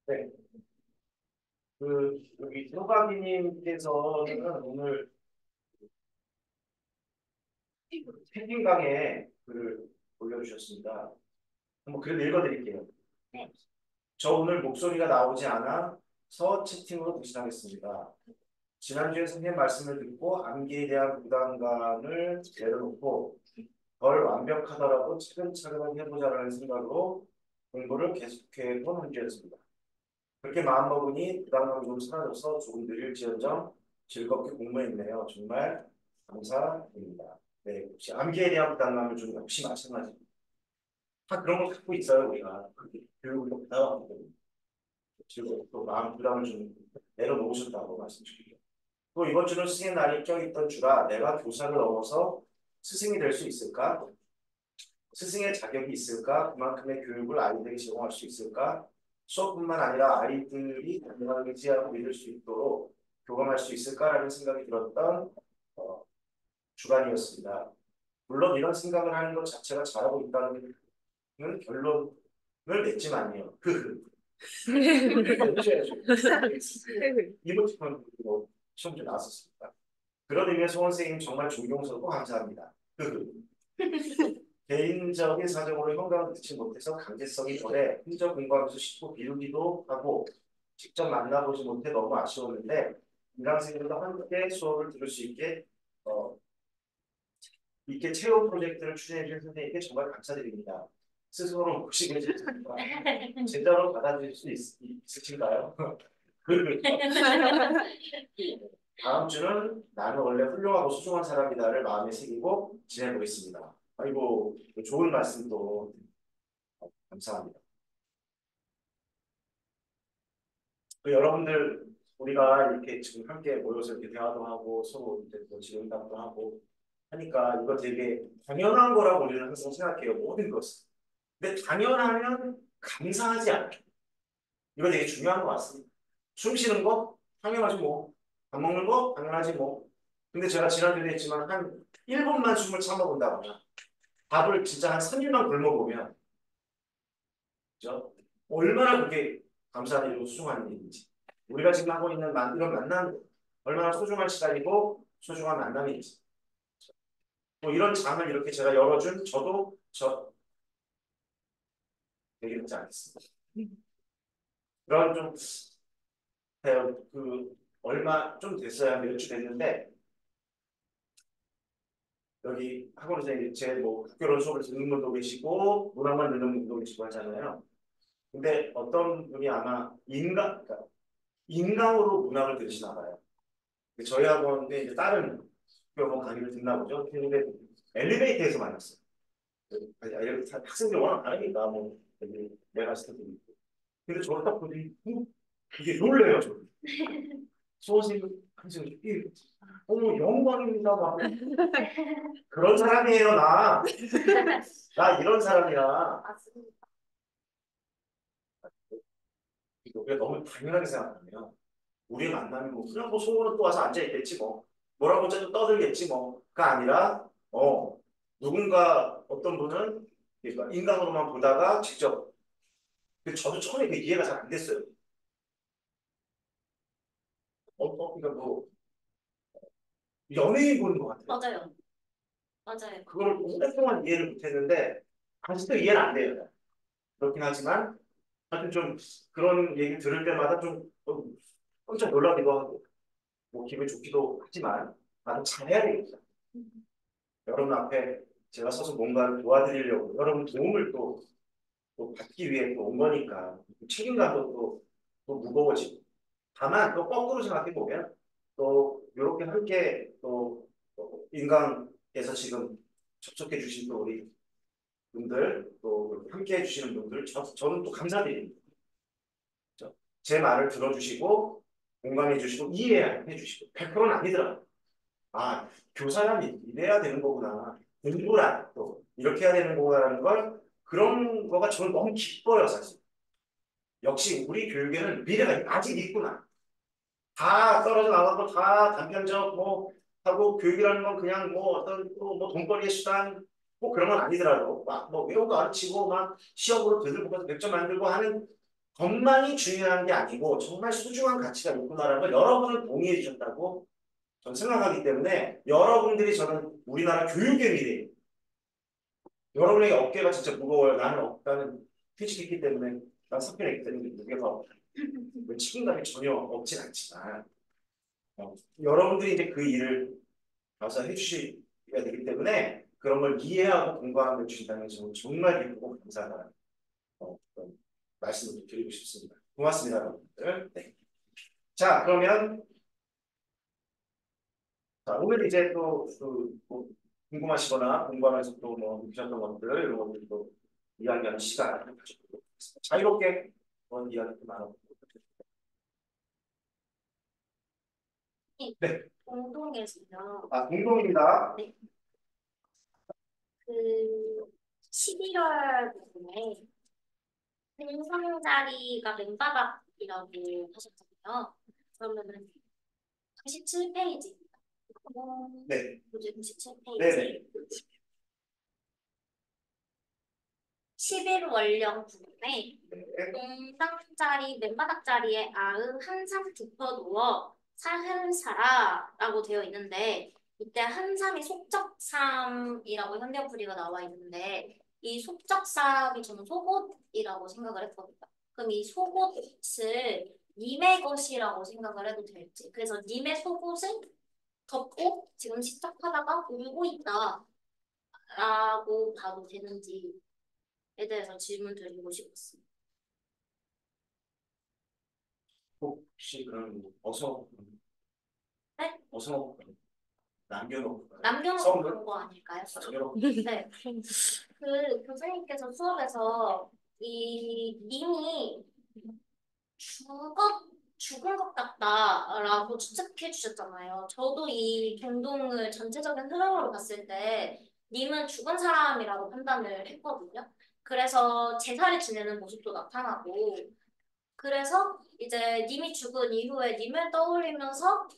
네. 여기 소박이님께서는 오늘 채팅방에 글을 올려주셨습니다. 한번 글 읽어드릴게요. 네. 저 오늘 목소리가 나오지 않아서 채팅으로 대신하겠습니다. 지난주에 선생님 말씀을 듣고 암기에 대한 부담감을 내려놓고 덜 완벽하더라도 차근차근 해보자라는 생각으로 공부를 계속해본 문제였습니다. 그렇게 마음먹으니 부담감이 좀 사라져서 조금 느릴지언정 즐겁게 공부했네요. 정말 감사드립니다. 네, 혹시 암기에 대한 부담감을 좀 역시 마찬가지입니다. 다 그런 걸 갖고 있어요, 우리가. 교육을 또 부담하거든요. 즐겁고 또 마음 부담을 좀 내려놓으셨다고 말씀드릴게요. 또 이번 주는 스승의 날이 껴있던 주라 내가 교사를 넘어서 스승이 될 수 있을까? 스승의 자격이 있을까? 그만큼의 교육을 아이들에게 제공할 수 있을까? 수업뿐만 아니라 아이들이 당당하게 의지하고 믿을 수 있도록 교감할 수 있을까라는 생각이 들었던 어, 주간이었습니다. 물론 이런 생각을 하는 것 자체가 잘하고 있다는 결론을 냈지만요. 이모티콘 시험 좀 나왔었습니다. 그런 의미에서 송원 선생님 정말 존경스럽고 감사합니다. 개인적인 사정으로 현강을 듣지 못해서 강제성이 덜해 혼자 공부하면서 쉽고 비우기도 하고 직접 만나보지 못해 너무 아쉬웠는데 인강생들과 함께 수업을 들을 수 어, 있게 체험 프로젝트를 추진해 주신 선생님께 정말 감사드립니다. 스스로 보시기에 제대로 받아들일 수 있으신가요? 다음 주는 나는 원래 훌륭하고 소중한 사람이다를 마음에 새기고 지내보겠습니다. 아이고 좋은 말씀도 감사합니다. 여러분들 우리가 이렇게 지금 함께 모여서 이렇게 대화도 하고 서로 이제 또 질문답도 하고 하니까 이거 되게 당연한 거라고 우리는 항상 생각해요. 모든 것은. 근데 당연하면 감사하지 않아요. 이거 되게 중요한 것 같습니다. 숨 쉬는 거 당연하지 뭐. 밥 먹는 거 당연하지 뭐. 근데 제가 지난주에 했지만 한 1분만 숨을 참아본다거나 밥을 진짜 한 3일만 굶어보면 그죠? 얼마나 그게 감사한 일이고 소중한 일인지. 우리가 지금 하고 있는 이런 만남 얼마나 소중한 시간이고 소중한 만남인지. 뭐 이런 장을 이렇게 제가 열어준 저도 되게 늦지 않겠습니다. 그런 좀 얼마 좀 됐어요. 몇 주 됐는데 여기 학원에서 이제 제뭐 국교론 수업을 듣는 분도 계시고 문학만 듣는 분도 계시고 하잖아요. 근데 어떤 분이 아마 그러니까 인강으로 문학을 들으시나 봐요. 저희 학원에 이제 다른 학교 강의를 듣나 보죠. 근데 엘리베이터에서 만났어요. 학생들 워낙 다르니까 뭐 내가 스타도 있고. 근데 저를 딱 보더니 이게 놀래요. 저 수호생님 항상 이렇게 어머 영광입니다. 막 그런 사람이에요 나. 나 이런 사람이야. 우리가 너무 당연하게 생각하면 우리 만나면 뭐 그냥 뭐 소문은 또 와서 앉아있겠지 뭐 뭐라고 또 떠들겠지 뭐가 아니라 누군가 어떤 분은 그러니까 인간으로만 보다가 직접 저도 처음에 그 이해가 잘 안 됐어요. 그러니까 뭐 연예인 보는 것 같아요. 맞아요. 맞아요. 그걸 오랫동안 이해를 못했는데 아직도 이해는 안 돼요. 그렇긴 하지만 하여튼 좀 그런 얘기 들을 때마다 좀 깜짝 놀라기도 하고 뭐 기분이 좋기도 하지만 나도 잘해야 되겠다. 여러분 앞에 제가 서서 뭔가를 도와드리려고 여러분 도움을 또 받기 위해 또 온 거니까 책임감도 또 무거워지고 다만 또 거꾸로 생각해 보면 또 이렇게 함께 또 인강에서 지금 접촉해 주신 또 우리 분들 또 함께 해주시는 분들 저는 또 감사드립니다. 제 말을 들어주시고 공감해 주시고 이해해 주시고 100%는 아니더라고요. 아 교사라니 이래야 되는 거구나. 공부란 또 이렇게 해야 되는 거구나라는 걸 그런 거가 저는 너무 기뻐요 사실. 역시 우리 교육에는 미래가 아직 있구나. 다 떨어져 나가고 다 단편적 뭐 하고 교육이라는 건 그냥 뭐 어떤 또뭐 돈벌이의 수단 뭐 그런 건 아니더라도 막 뭐 외우고 가르치고 막 시험으로 되들고 가서 100점 만들고 하는 것만이 중요한 게 아니고 정말 소중한 가치가 있구나라는 걸 여러분은 동의해 주셨다고 저는 생각하기 때문에 여러분들이 저는 우리나라 교육의 미래, 여러분에게 어깨가 진짜 무거워요. 나는 퇴직했기 때문에 난 사표냈기 때문에 무게가 책임감이 전혀 없진 않지만 여러분들이 이제 그 일을 가서 해주셔야 되기 때문에 그런 걸 이해하고 공감해 주신다면 저는 정말 기쁘고 감사하다는 그런 말씀을 드리고 싶습니다. 고맙습니다, 여러분들. 네. 자, 그러면 자, 오늘 이제 뭐 궁금하시거나 공부하면서 또뭐 느끼셨던 것들 이런 것들 또 이야기하는 시간 가지도록 하겠습니다. 자유롭게 그런 이야기 나눠보도록 하겠습니다. 네, 공동에서요. 공동입니다. 네. 그 11월 부분에 생선자리가 맨바닥이라고 하셨잖아요. 그러면은 97페이지입니다. 네, 문제 97페이지. 네, 11월령 부분에 네, 공장자리 맨바닥 자리에 아은 한삼 덮어 누워 살살라고 되어 있는데 이때 한삼이 속적삼이라고 현대풀이가 나와 있는데 이 속적삼이 저는 속옷이라고 생각을 했거든요. 그럼 이 속옷을 님의 것이라고 생각을 해도 될지. 그래서 님의 속옷을 덮고 지금 시작하다가 울고 있다라고 봐도 되는지에 대해서 질문 드리고 싶었습니다. 혹시 그럼 어서 네? 남겨놓고 남겨놓고 선물 그런 거 아닐까요? 남겨놓고 네. 그 교수님께서 수업에서 이 님이 죽은 것 같다라고 추측해 주셨잖아요. 저도 이 경동을 전체적인 흐름으로 봤을 때 님은 죽은 사람이라고 판단을 했거든요. 그래서 제사를 지내는 모습도 나타나고 그래서 이제 님이 죽은 이후에 님을 떠올리면서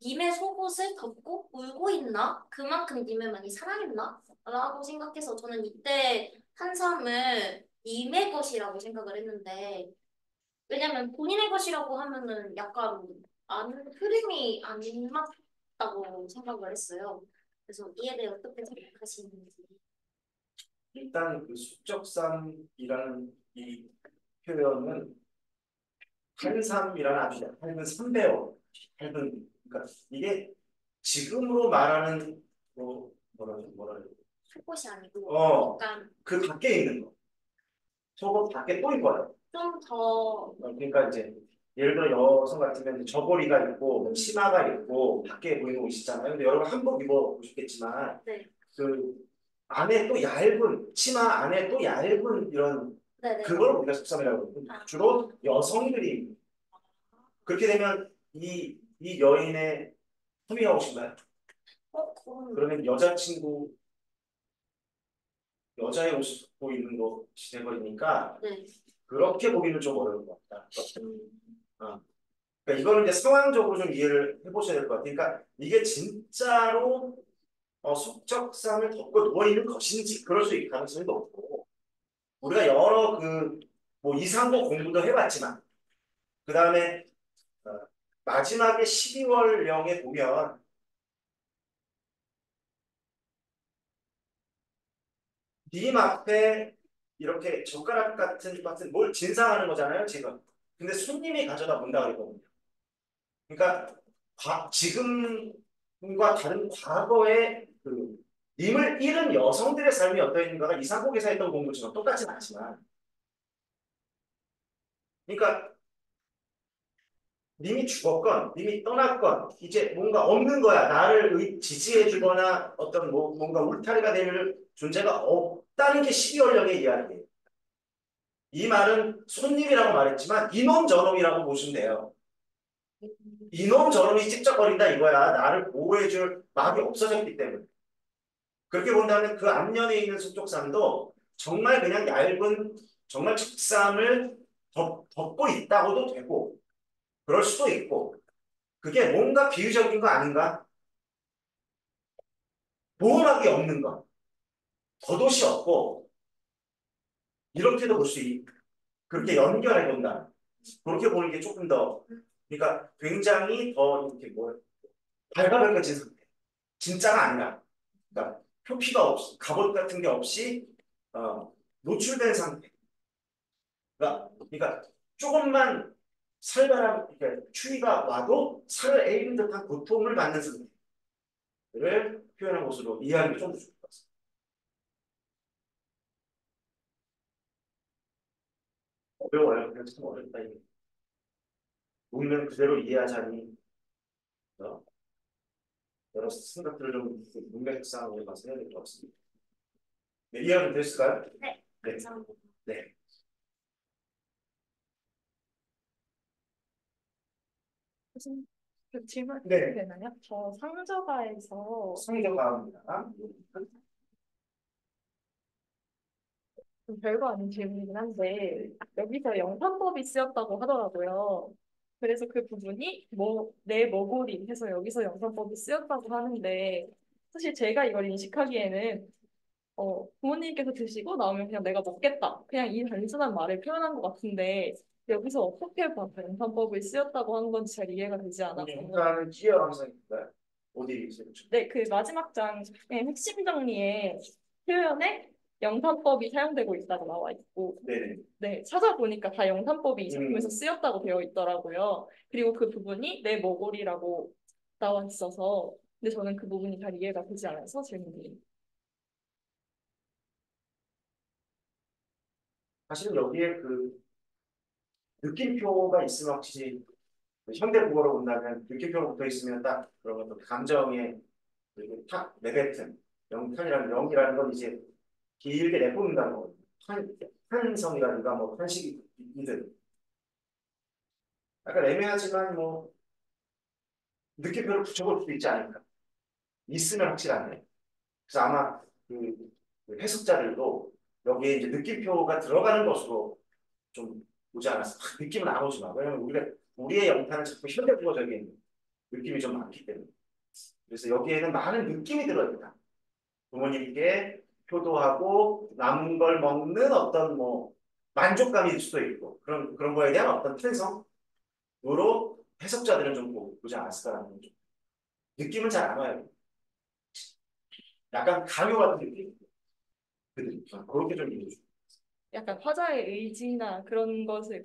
님의 속옷을 덮고 울고 있나? 그만큼 님을 많이 사랑했나? 라고 생각해서 저는 이때 한삼을 님의 것이라고 생각을 했는데 왜냐면 본인의 것이라고 하면은 약간 흐름이 안 맞다고 생각을 했어요. 그래서 이에 대해 어떻게 생각하시는지. 일단 그 숙적삼이라는 이 표현은 한삼이라는 아주 얇은 삼배어 얇은 그러니까 이게 지금으로 말하는 뭐라 그래 속옷이 아니고 어, 약간 그 밖에 있는 거. 속옷 밖에 또 입어요. 좀 더 그러니까 이제 예를 들어 여성 같으면 이제 저고리가 있고 뭐 치마가 있고 밖에 보이는 옷 있잖아요. 근데 여러분 한복 입어 보셨겠지만 네. 그 안에 또 얇은 치마 안에 또 얇은 이런 네네. 그걸 우리가 속삼이라고 그러거든요. 아, 주로 여성들이 그렇게 되면 이 여인의 품위가 오신가요? 그럼 그러면 여자친구 여자의 옷을 입고 있는 것이 돼버리니까 네. 그렇게 보기는 좀 어려울 것 같다. 음, 어. 그러니까 이거는 이제 상황적으로 좀 이해를 해보셔야 될 것 같아요. 그러니까 이게 진짜로 숙적삼을 덮고 누워 있는 것인지 그럴 수 있을 가능성이 높고 우리가 여러 뭐 이상도 공부도 해봤지만 그 다음에 마지막에 12월령에 보면 님 앞에 이렇게 젓가락 같은 뭘 진상하는 거잖아요, 지금. 근데 손님이 가져다 본다 그랬거든요. 그러니까 지금과 다른 과거의 님을 잃은 여성들의 삶이 어떠했는가가 이상국에서 했던 공부처럼 똑같진 않지만 그러니까 님이 죽었건 님이 떠났건 이제 뭔가 없는 거야. 나를 지지해주거나 어떤 뭔가 울타리가 될 존재가 없다는 게 12월령의 이야기예요. 이 말은 손님이라고 말했지만 이놈 저놈이라고 보시면 돼요. 이놈 저놈이 찝쩍거린다 이거야. 나를 보호해줄 마음이 없어졌기 때문에. 그렇게 본다면 그 앞면에 있는 속독삼도 정말 그냥 얇은 정말 적삼을 덮고 있다고도 되고 그럴 수도 있고 그게 뭔가 비유적인 거 아닌가? 보호막이 없는 거, 겉옷이 없고 이렇게도 볼 수 있고 그렇게 연결해 본다. 그렇게 보는 게 조금 더, 그러니까 굉장히 더 이렇게 뭐 발가벗겨진 상태. 진짜가 아니라, 그러니까 표피가 없이, 갑옷 같은 게 없이 노출된 상태. 그러니까 조금만 살벌한, 그러니까 추위가 와도 살을 에이는 듯한 고통을 받는 상태를 표현한 것으로 이해하는 게 좀 더 좋을 것 같습니다. 어려워요. 그냥 참 어렵다 이게. 문면 그대로 이해하자니 어, 여러 생각들을 좀 문맥상으로 가서 해야 될 것 같습니다. 네, 이해가 됐을까요? 네, 네. 감사합니다. 네. 무슨 그 질문 네. 되나요? 저 상저가에서 성경가입니다. 좀 별거 아닌 질문이긴 한데 여기서 영산법이 쓰였다고 하더라고요. 그래서 그 부분이 뭐 내 머고리 해서 여기서 영산법이 쓰였다고 하는데 사실 제가 이걸 인식하기에는 부모님께서 드시고 나오면 그냥 내가 먹겠다. 그냥 이 단순한 말을 표현한 것 같은데 여기서 어떻게 봐서 영산법이 쓰였다고 하는 건지 잘 이해가 되지 않아서 영산은 기여 감성입니다. 어디 있어요? 네, 그 마지막 장의 핵심 정리에 표현에 영산법이 사용되고 있다고 나와 있고, 네네. 네, 찾아보니까 다 영산법이 이 작품에서 음. 쓰였다고 되어 있더라고요. 그리고 그 부분이 내 머고리라고 나와 있어서, 근데 저는 그 부분이 잘 이해가 되지 않아서 질문이. 사실은 여기에 그 느낌표가 있으면 확실히 현대국어로 본다면 느낌표가 붙어 있으면 딱 그런 것도 감정의 내뱉은 영탄이라는 영이라는 건 이제 길게 내뿜는다는 거거든요. 탄성이라든가 뭐 탄식이든 약간 애매하지만 뭐 느낌표를 붙여볼 수도 있지 않을까. 있으면 확실하네. 그래서 아마 그 해석자들도 여기에 이제 느낌표가 들어가는 것으로 좀 보지 않았어. 느낌은 안 오지 마. 왜냐면 우리의 영타는 자꾸 현대국어적인 느낌이 좀 많기 때문에. 그래서 여기에는 많은 느낌이 들어있다. 부모님께 효도하고 남은 걸 먹는 어떤 뭐 만족감일 수도 있고 그런 거에 대한 어떤 편성으로 해석자들은 좀 보지 않았을까라는 좀 느낌은 잘 안 와요. 약간 강요 같은 느낌. 그렇게 좀 이해해 줘. 약간 화자의 의지나 그런 것을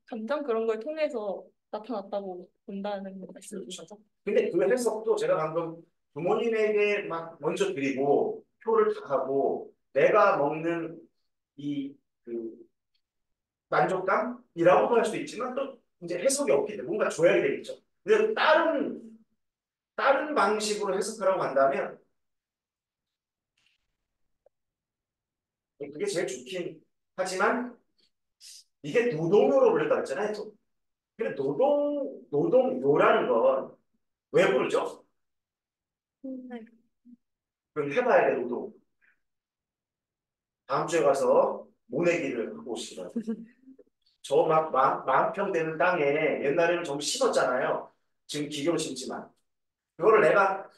감정 그런 걸 통해서 나타났다고 본다는 말씀이신 거죠? 근데 그 해석도 제가 방금 부모님에게 막 먼저 드리고 표를 다 하고 내가 먹는 이 그 만족감이라고도 할 수 있지만 또 이제 해석이 없기 때문에 뭔가 조약이 되겠죠. 근데 다른 방식으로 해석하라고 한다면 그게 제일 좋긴 하지만 이게 노동요로 불렸다고 했잖아요. 또. 근데 노동요라는 건 왜 부르죠? 네. 그럼 해봐야 돼, 노동. 다음 주에 가서 모내기를 하고 오시기 바랍니다. 저 막 만 평 되는 땅에 옛날에는 좀 심었잖아요. 지금 기계로 심지만. 그거를 내가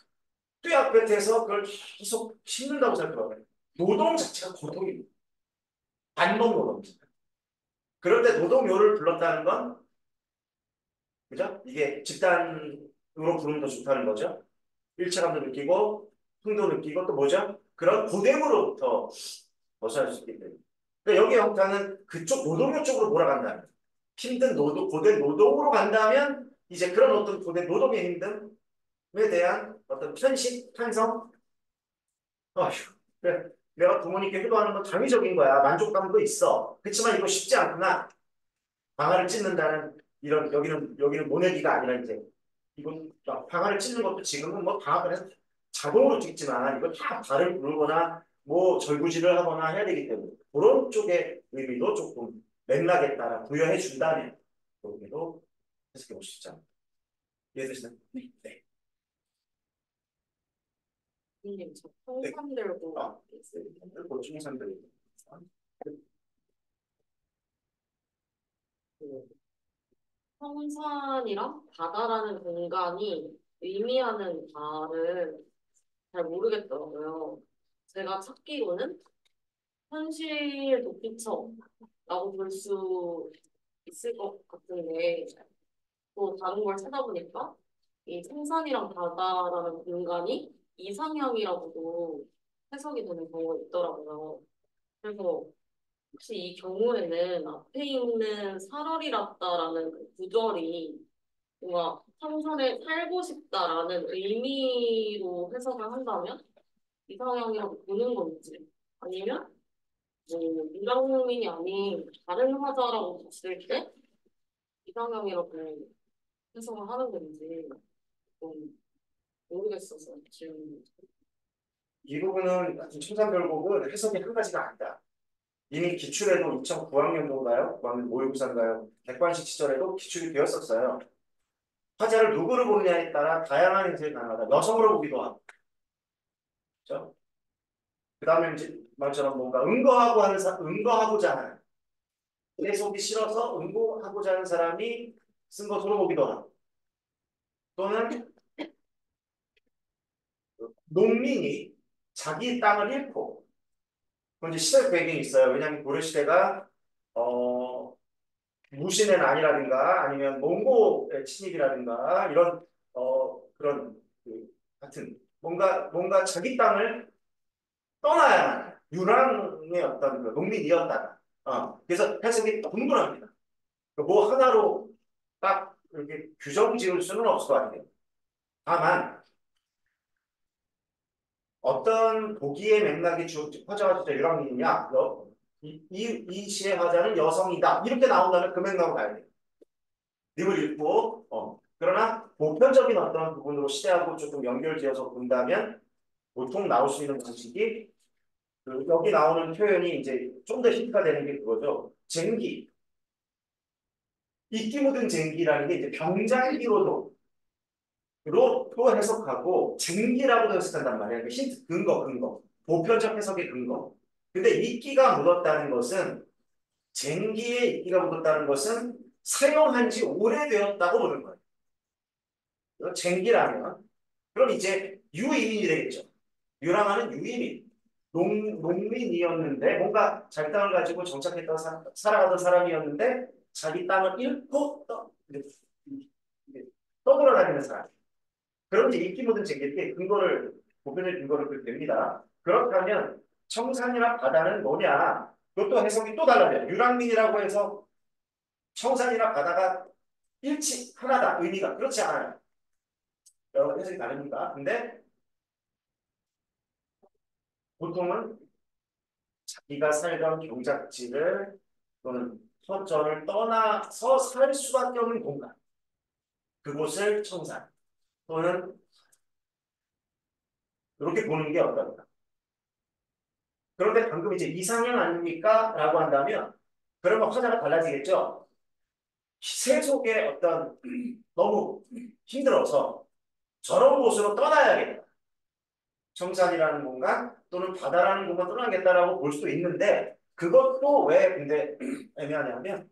떼약볕에서 그걸 계속 심는다고 생각해봐요. 노동 자체가 고통입니다. 반복 노동입니다. 그런데 노동요를 불렀다는 건, 그죠? 이게 집단으로 부르면 더 좋다는 거죠. 일체감도 느끼고, 흥도 느끼고, 또 뭐죠? 그런 고됨으로부터 벗어날 수 있기 때문에. 그러니까 여기 영타는 그쪽 노동요 쪽으로 몰아간다는 거예요. 힘든 노동, 고된 노동으로 간다면 이제 그런 어떤 고된 노동의 힘듦에 대한 어떤 편식, 탄성, 어휴, 그래. 내가 부모님께 효도하는 건 당위적인 거야. 만족감도 있어. 그렇지만 이거 쉽지 않구나. 방아를 찢는다는 여기는 모내기가 아니라 이제 이건 방아를 찢는 것도 지금은 뭐 방아를 해서 자동으로 찢지만 이거 다 발을 부르거나 뭐 절구질을 하거나 해야 되기 때문에 그런 쪽의 의미도 조금 맥락에 따라 부여해 준다면 거기도 해석해 보시죠 이해되시나요? 네. 네. 선생님, 저 통상 들고 아, 있어요. 보충 상들이 그 평산이랑 바다라는 공간이 의미하는 바를 잘 모르겠더라고요. 제가 찾기로는 현실 도피처라고 볼 수 있을 것 같은데 또 다른 걸 찾아보니까 이 청산이랑 바다라는 공간이 이상형이라고도 해석이 되는 경우가 있더라고요. 그래서 혹시 이 경우에는 앞에 있는 사러리랍다라는 그 구절이 뭔가 청산에 살고 싶다라는 의미로 해석을 한다면 이상형이라고 보는 건지 아니면 뭐 유랑민이 아닌 다른 화자라고 봤을 때 이상형이라고 해석을 하는 건지 좀 모르겠어서 질문. 이 부분은 청산별곡은 해석이 한 가지가 아니다. 이미 기출에도 2009학년도인가요? 9학년 모의고사인가요? 객관식 시절에도 기출이 되었었어요. 화자를 누구를 보느냐에 따라 다양한 해석이 가능하다. 여성으로 보기도 하고. 그렇죠? 그 다음에 이제 말처럼 뭔가 응거하고자 하는 내 속이 싫어서 응고하고자 하는 사람이 쓴 것으로 보기도 하고 또는 농민이 자기 땅을 잃고 그건 이제 시대 배경이 있어요. 왜냐하면 고려시대가 무신의 난이라든가 아니면 몽고의 침입이라든가 이런 그런 같은 뭔가 자기 땅을 떠나야만 유랑의 어떤 그 농민이었다가 그래서 해석이 분분합니다. 뭐 하나로 딱 이렇게 규정 지을 수는 없을 것 같아요. 다만 어떤 보기의 맥락이 화자가 진짜 유랑민이냐 이 시의 화자는 여성이다 이렇게 나온다면 그 맥락으로 가야 돼요. 림을 읽고 그러나 보편적인 어떤 부분으로 시대하고 조금 연결지어서 본다면 보통 나올 수 있는 방식이 여기 나오는 표현이 이제 좀 더 힌트가 되는 게 그거죠. 쟁기. 이끼 묻은 쟁기라는 게 이제 병장기로도 또 해석하고 쟁기라고도 해석한단 말이에요. 힌트, 근거. 보편적 해석의 근거. 근데 이끼가 묻었다는 것은 쟁기에 이끼가 묻었다는 것은 사용한 지 오래되었다고 보는 거예요. 이거 쟁기라면 그럼 이제 유이민이 되겠죠. 유랑하는 유이민. 농민이었는데 뭔가 자기 땅을 가지고 정착했던 살아가던 사람이었는데 자기 땅을 잃고 떠돌아다니는 사람. 그런 이제 인기 모든 쟁기에 보편의 근거를 냅니다. 그렇다면 청산이나 바다는 뭐냐? 그것도 해석이 또 달라져요. 유랑민이라고 해서 청산이나 바다가 하나다 의미가 그렇지 않아요. 여러 해석이 다릅니다. 근데 보통은 자기가 살던 경작지를 또는 터전을 떠나서 살 수밖에 없는 공간. 그곳을 청산 또는 이렇게 보는 게 어떨까? 그런데 방금 이제 이상형 아닙니까? 라고 한다면 그러면 화자가 달라지겠죠? 세속의 어떤 너무 힘들어서 저런 곳으로 떠나야겠다. 청산이라는 공간 또는 바다라는 공간 떠나겠다라고 볼 수도 있는데 그것도 왜 근데 애매하냐면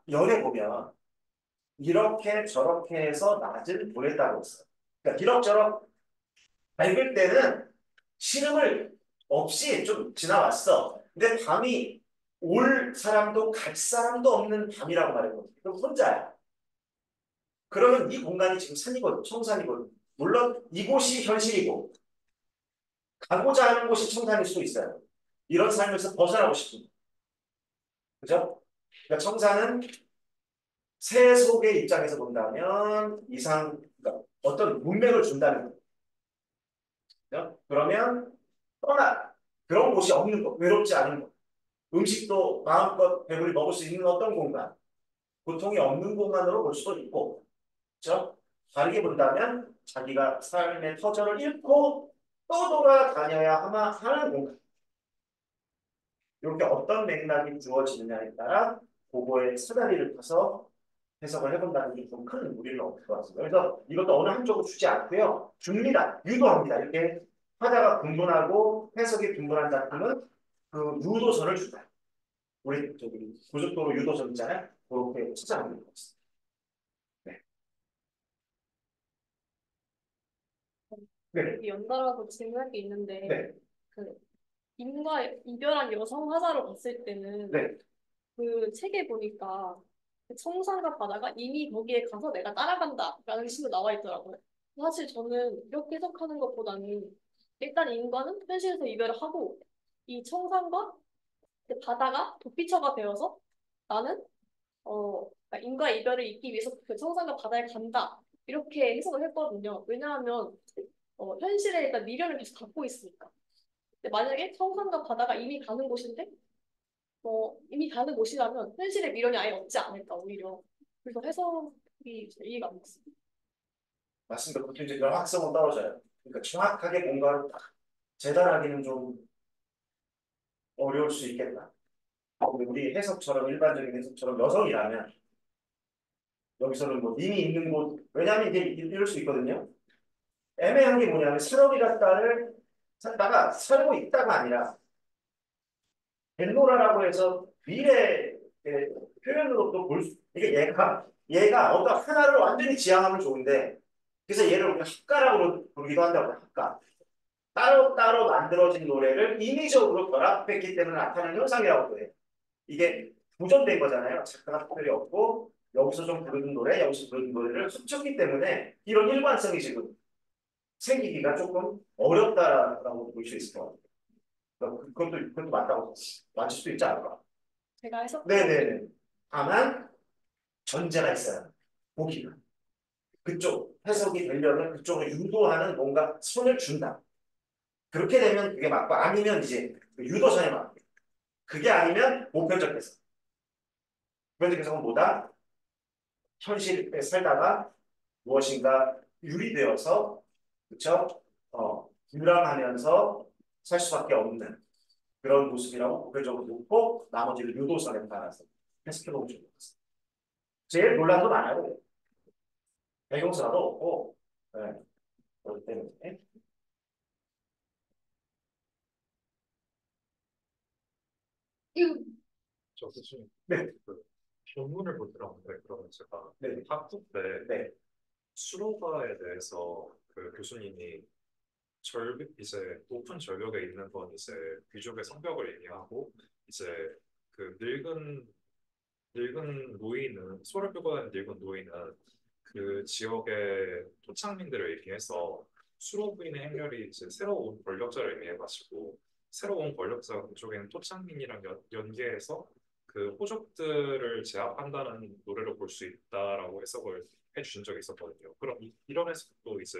열에 보면 이렇게 저렇게 해서 낮을 보냈다고 했어요. 그러니까 이럭저럭 밝을 때는 시름을 없이 좀 지나왔어. 근데 밤이 올 사람도 갈 사람도 없는 밤이라고 말했거든요. 그럼 혼자야. 그러면 이 공간이 지금 산이거든, 청산이거든. 물론 이곳이 현실이고 가고자 하는 곳이 청산일 수도 있어요. 이런 삶에서 벗어나고 싶은. 그죠? 그러니까 청산은 세속의 입장에서 본다면 그러니까 어떤 문맥을 준다는 거죠. 그러면 그런 곳이 없는 것, 외롭지 않은 것, 음식도 마음껏 배불리 먹을 수 있는 어떤 공간, 고통이 없는 공간으로 볼 수도 있고, 그렇죠? 다르게 본다면 자기가 삶의 터전을 잃고 또 돌아다녀야 하는 공간. 이렇게 어떤 맥락이 주어지느냐에 따라 그거의 사다리를 타서 해석을 해본다는 게 좀 큰 무리는 없을 것 같습니다. 그래서 이것도 어느 한쪽으로 주지 않고요. 줍니다. 유도합니다. 이렇게 화자가 분분하고 해석이 분분한 작품은 그 유도선을 준다. 우리 저기 고속도로 유도선 있잖아요. 그렇게 찾아가는 것 같습니다. 네. 네. 여기 연달아서 질문할 게 있는데 네. 그 인과 이별한 여성 화자로 봤을 때는 네. 그 책에 보니까 그 청산과 바다가 이미 거기에 가서 내가 따라간다라는 식으로 나와 있더라고요. 사실 저는 이렇게 해석하는 것보다는 일단 인과는 현실에서 이별을 하고 이 청산과 그 바다가 도피처가 되어서 나는 그러니까 인과 이별을 잇기 위해서 그 청산과 바다에 간다 이렇게 해석을 했거든요. 왜냐하면 현실에 일단 미련을 계속 갖고 있으니까. 근데 만약에 청산과 바다가 이미 가는 곳인데 이미 가는 곳이라면 현실의 미련이 아예 없지 않을까 오히려. 그래서 해석이 잘 이해가 안 됐어요. 맞습니다. 보통 이제 명확성은 떨어져요. 그러니까 정확하게 뭔가를 딱 재단하기는 좀 어려울 수 있겠다. 근데 우리 해석처럼 일반적인 해석처럼 여성이라면 여기서는 뭐 님이 있는 곳 왜냐하면 이게 이럴 수 있거든요. 애매한 게 뭐냐면 살아비갔다를 살다가 살고 있다가 아니라 벨로라라고 해서 미래 표현으로도 볼 수, 이게 얘가 어떤 하나를 완전히 지향하면 좋은데, 그래서 얘를 우리가 학가라고 부르기도 한다고 해요. 학가. 따로따로 만들어진 노래를 인위적으로 결합했기 때문에 나타나는 현상이라고 해요. 이게 보존된 거잖아요. 작가가 특별히 없고, 여기서 좀 부르는 노래, 여기서 부르는 노래를 합쳤기 때문에 이런 일관성이 지금 생기기가 조금 어렵다라고 볼 수 있을 것 같아요. 그것도 맞다고 맞을 수도 있지 않을까. 제가 해석 네네네. 다만 전제가 있어요. 보기가. 그쪽 해석이 되려면 그쪽을 유도하는 뭔가 손을 준다. 그렇게 되면 그게 맞고 아니면 이제 그 유도선에 맞고 그게 아니면 보편적 해석. 보편적 해석은 뭐다? 현실에 살다가 무엇인가 유리되어서 그쵸? 유랑하면서 살 수밖에 없는 그런 모습이라고 보편적으로 놓고 나머지를 유도선에 따라서 해석해보면 좋을 것 같습니다. 제일 논란도 많아요. 배경사도 없고, 네, 그렇기 때문에. 저 사실 네, 그 논문을 못 들었는데 그러면 제가 네, 학부 때 네, 수로가에 대해서 그 교수님이 이제 높은 절벽에 있는 건 이제 귀족의 성벽을 의미하고 이제 그 늙은 노인은 소를 끌고 다니는 늙은 노인은 그 지역의 토착민들을 의미해서 수로 부인의 행렬이 이제 새로운 권력자를 의미해가지고 새로운 권력자가 그쪽에는 토착민이랑 연계해서 그 호족들을 제압한다는 노래를 볼 수 있다라고 해석을 해주신 적이 있었거든요. 그럼 이런 해석도 이제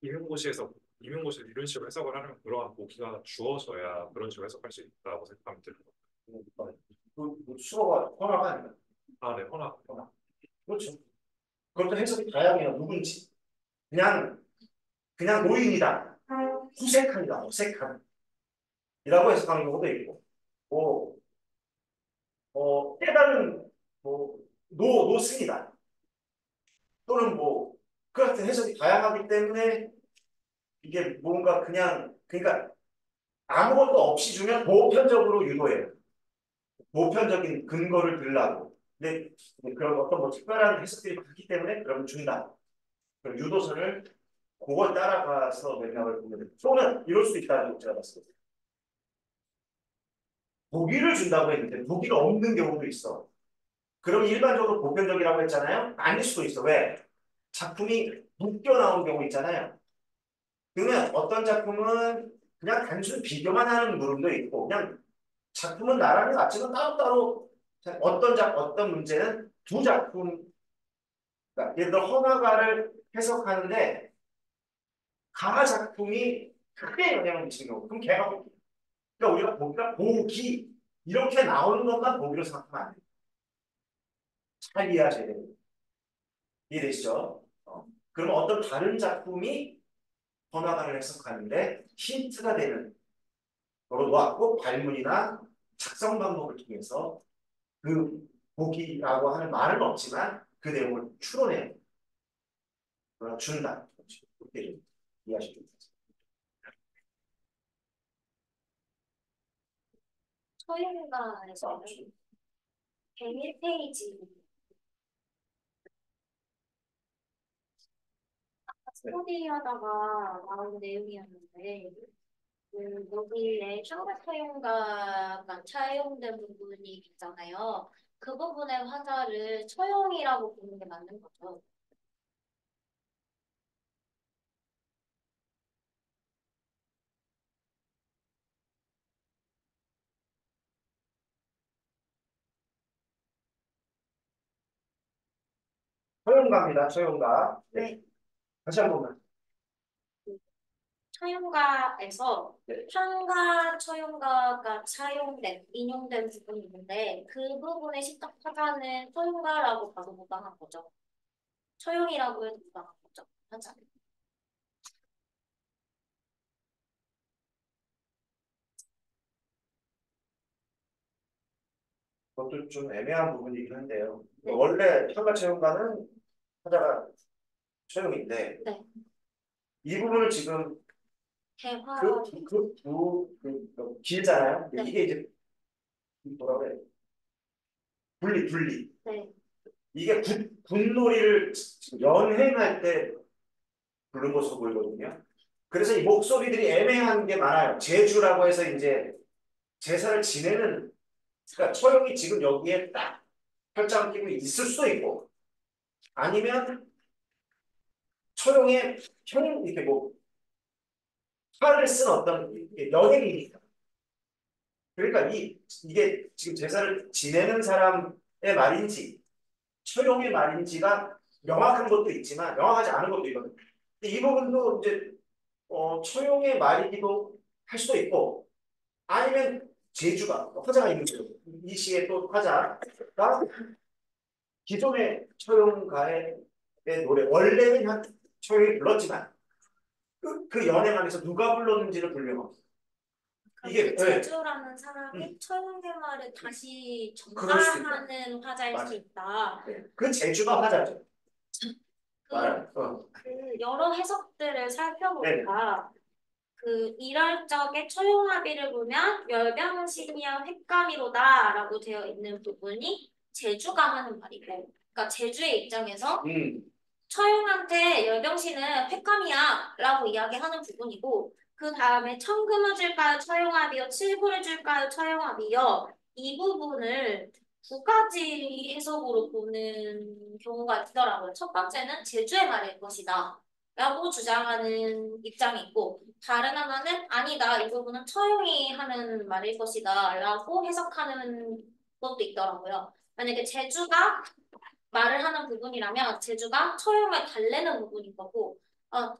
임용고시에서 이런 식으로 해석을 하면 그러한 보기가 주어져야 그런 식으로 해석할 수 있다고 생각하면 들거든요. 수로가 헌화가 아니라 아, 네, 허나. 헌화. 그렇죠. 그것도 해석이 다양해요. 누군지. 그냥 노인이다. 후색한이다. 어색한. 이라고 해석하는 경우도 있고. 뭐, 깨달은, 뭐, 노승이다. 또는 뭐, 그 같은 해석이 다양하기 때문에 이게 뭔가 그러니까 아무것도 없이 주면 보편적으로 유도해요. 보편적인 근거를 들라고. 근데 그런 어떤 뭐 특별한 해석들이 많기 때문에 그러면 준다. 그럼 유도선을 그걸 따라가서 맥락을 보면 됩니다. 또는 이럴 수 있다고 제가 봤습니다. 보기를 준다고 했는데 보기가 없는 경우도 있어. 그럼 일반적으로 보편적이라고 했잖아요. 아닐 수도 있어. 왜? 작품이 묶여 나온 경우 있잖아요. 그러면 어떤 작품은 그냥 단순 비교만 하는 물음도 있고 그냥 작품은 나란히 같지만 따로따로 어떤 문제는 두 작품 그러니까 예를 들어 헌화가를 해석하는데 가 작품이 크게 영향을 미치는 경우 그럼 걔가 보기 그러니까 우리가 보기가 보기 이렇게 나오는 것만 보기로 생각하면 안 돼요. 잘 이해하셔야 돼요. 이해되시죠? 그러면 어떤 다른 작품이 번화가를 해석하는데 힌트가 되는 거로 놓았고 발문이나 작성 방법을 통해서 그 보기라고 하는 말은 없지만 그 내용을 추론해요. 준다. 그렇게 좀 이해하시면 좋겠습니다. 서예문단에서는 101페이지 스터디하다가 나온 내용이었는데 여기에 샹가 처용가가 차용된 부분이 있잖아요. 그 부분의 화자를 처용이라고 부르는 게 맞는 거죠. 처용가입니다. 처용가. 네. 네. 다시 한 번만. 처용가에서 네. 샹가 처용가가 차용된, 인용된 부분이 있는데 그 부분의 시적 화자는 처용가라고 봐도 무방한 거죠. 처용이라고 해도 무방한 거죠. 화자. 그것도 좀 애매한 부분이긴 한데요. 네. 원래 샹가 처용가는 하자가 처용인데 네. 이 부분을 지금 대화. 길잖아요. 네. 이게 이제 뭐라 그래? 분리. 네. 이게 분놀이를 지금 연행할 때 부른 것으로 보이거든요. 그래서 이 목소리들이 애매한 게 많아요. 제주라고 해서 이제 제사를 지내는, 그러니까 처용이 지금 여기에 딱 팔짱 끼고 있을 수도 있고, 아니면 처용의 이렇게 뭐 팔을 쓴 어떤 연행이니까. 그러니까 이게 지금 제사를 지내는 사람의 말인지 처용의 말인지가 명확한 것도 있지만 명확하지 않은 것도 있거든요. 근데 이 부분도 이제 처용의 말이기도 할 수도 있고, 아니면 제주가 화자가 있는 거죠. 이 시의 또 화자가 기존의 처용가의 노래, 원래는 처용이 불렀지만 그 연행 안에서 누가 불렀는지를 불명합니다. 이게 그 제주라는 사람이 처용의 말을 다시 그럴 수도 있다. 전가하는 화자일 맞아. 수 있다. 네. 그 제주가 화자죠. 그 여러 해석들을 살펴보니까 그 이럴 적에 처용합의를 보면 열병신이야 횟감이로다라고 되어 있는 부분이 제주가 하는 말이고, 그러니까 제주의 입장에서 처용한테 열병신은 횟감이야라고 이야기하는 부분이고, 그 다음에 천금을 줄까요 처용합의요, 칠부를 줄까요 처용합의요, 이 부분을 두 가지 해석으로 보는 경우가 있더라고요. 첫 번째는 제주의 말일 것이다 라고 주장하는 입장이 있고, 다른 하나는 아니다, 이 부분은 처용이 하는 말일 것이다 라고 해석하는 것도 있더라고요. 만약에 제주가 말을 하는 부분이라면 제주가 처용을 달래는 부분인 거고,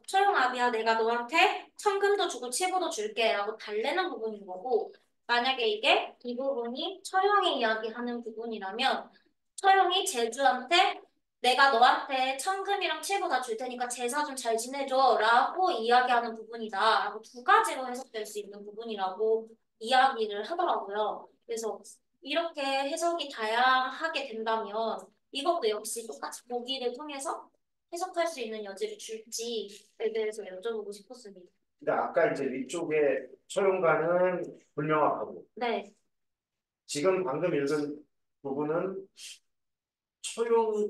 처용아비야 내가 너한테 천금도 주고 칠부도 줄게 라고 달래는 부분인 거고, 만약에 이 부분이 처용이 이야기하는 부분이라면 처용이 제주한테 내가 너한테 천금이랑 칠부 다 줄 테니까 제사 좀 잘 지내줘 라고 이야기하는 부분이다 라고 두 가지로 해석될 수 있는 부분이라고 이야기를 하더라고요. 그래서 이렇게 해석이 다양하게 된다면 이것도 역시 똑같이 보기를 통해서 해석할 수 있는 여지를 줄지에 대해서 여쭤보고 싶었습니다. 근데 아까 이제 위쪽에 처용가는 불명확하고, 네, 지금 방금 읽은 부분은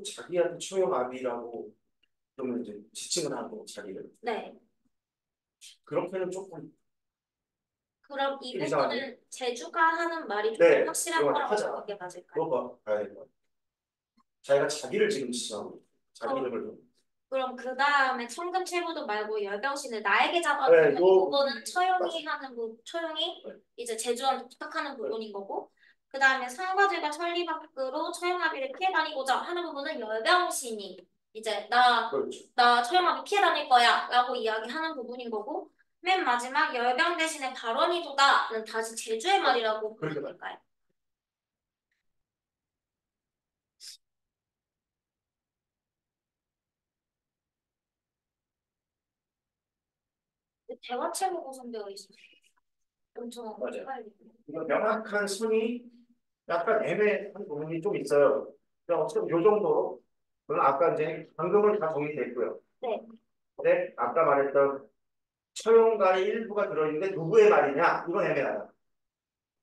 자기한테 처용아비라고 그러면 이제 지칭을 하고 자기를. 네. 그렇게는 조금 그럼 이 이상하네. 부분은 제주가 하는 말이 좀 네, 확실한 이건 거라고 하자. 보는 게 맞을까요? 그거 봐야 될 것 같아요. 자기가 자기를 지금 지칭하고 자기 어. 이름을. 그럼 그 다음에 천금 칠부도 말고 열병신을 나에게 네, 잡아주는 이 요- 부분은 처용이 네. 이제 제주한테 부탁하는 부분인 거고, 그 다음에 상과들과 천리 밖으로 처용합의를 피해 다니고자 하는 부분은 열병신이 이제 그렇죠. 나 처형하면 피해 다닐 거야 라고 이야기하는 부분인 거고, 맨 마지막 열병 대신에 발언이도다는 다시 제주의 말이라고 그렇게 보면 될까요? 대화체로 구성되어 있어요. 엄청 맞아요. 헷갈리네요. 이거 명확한 선이 약간 애매한 부분이 좀 있어요. 그냥 어쨌든 요 정도로 저는 아까 이제 방금은 다 정리됐고요. 네. 근데 아까 말했던 처용가의 일부가 들어있는데 누구의 말이냐? 이건 애매하다.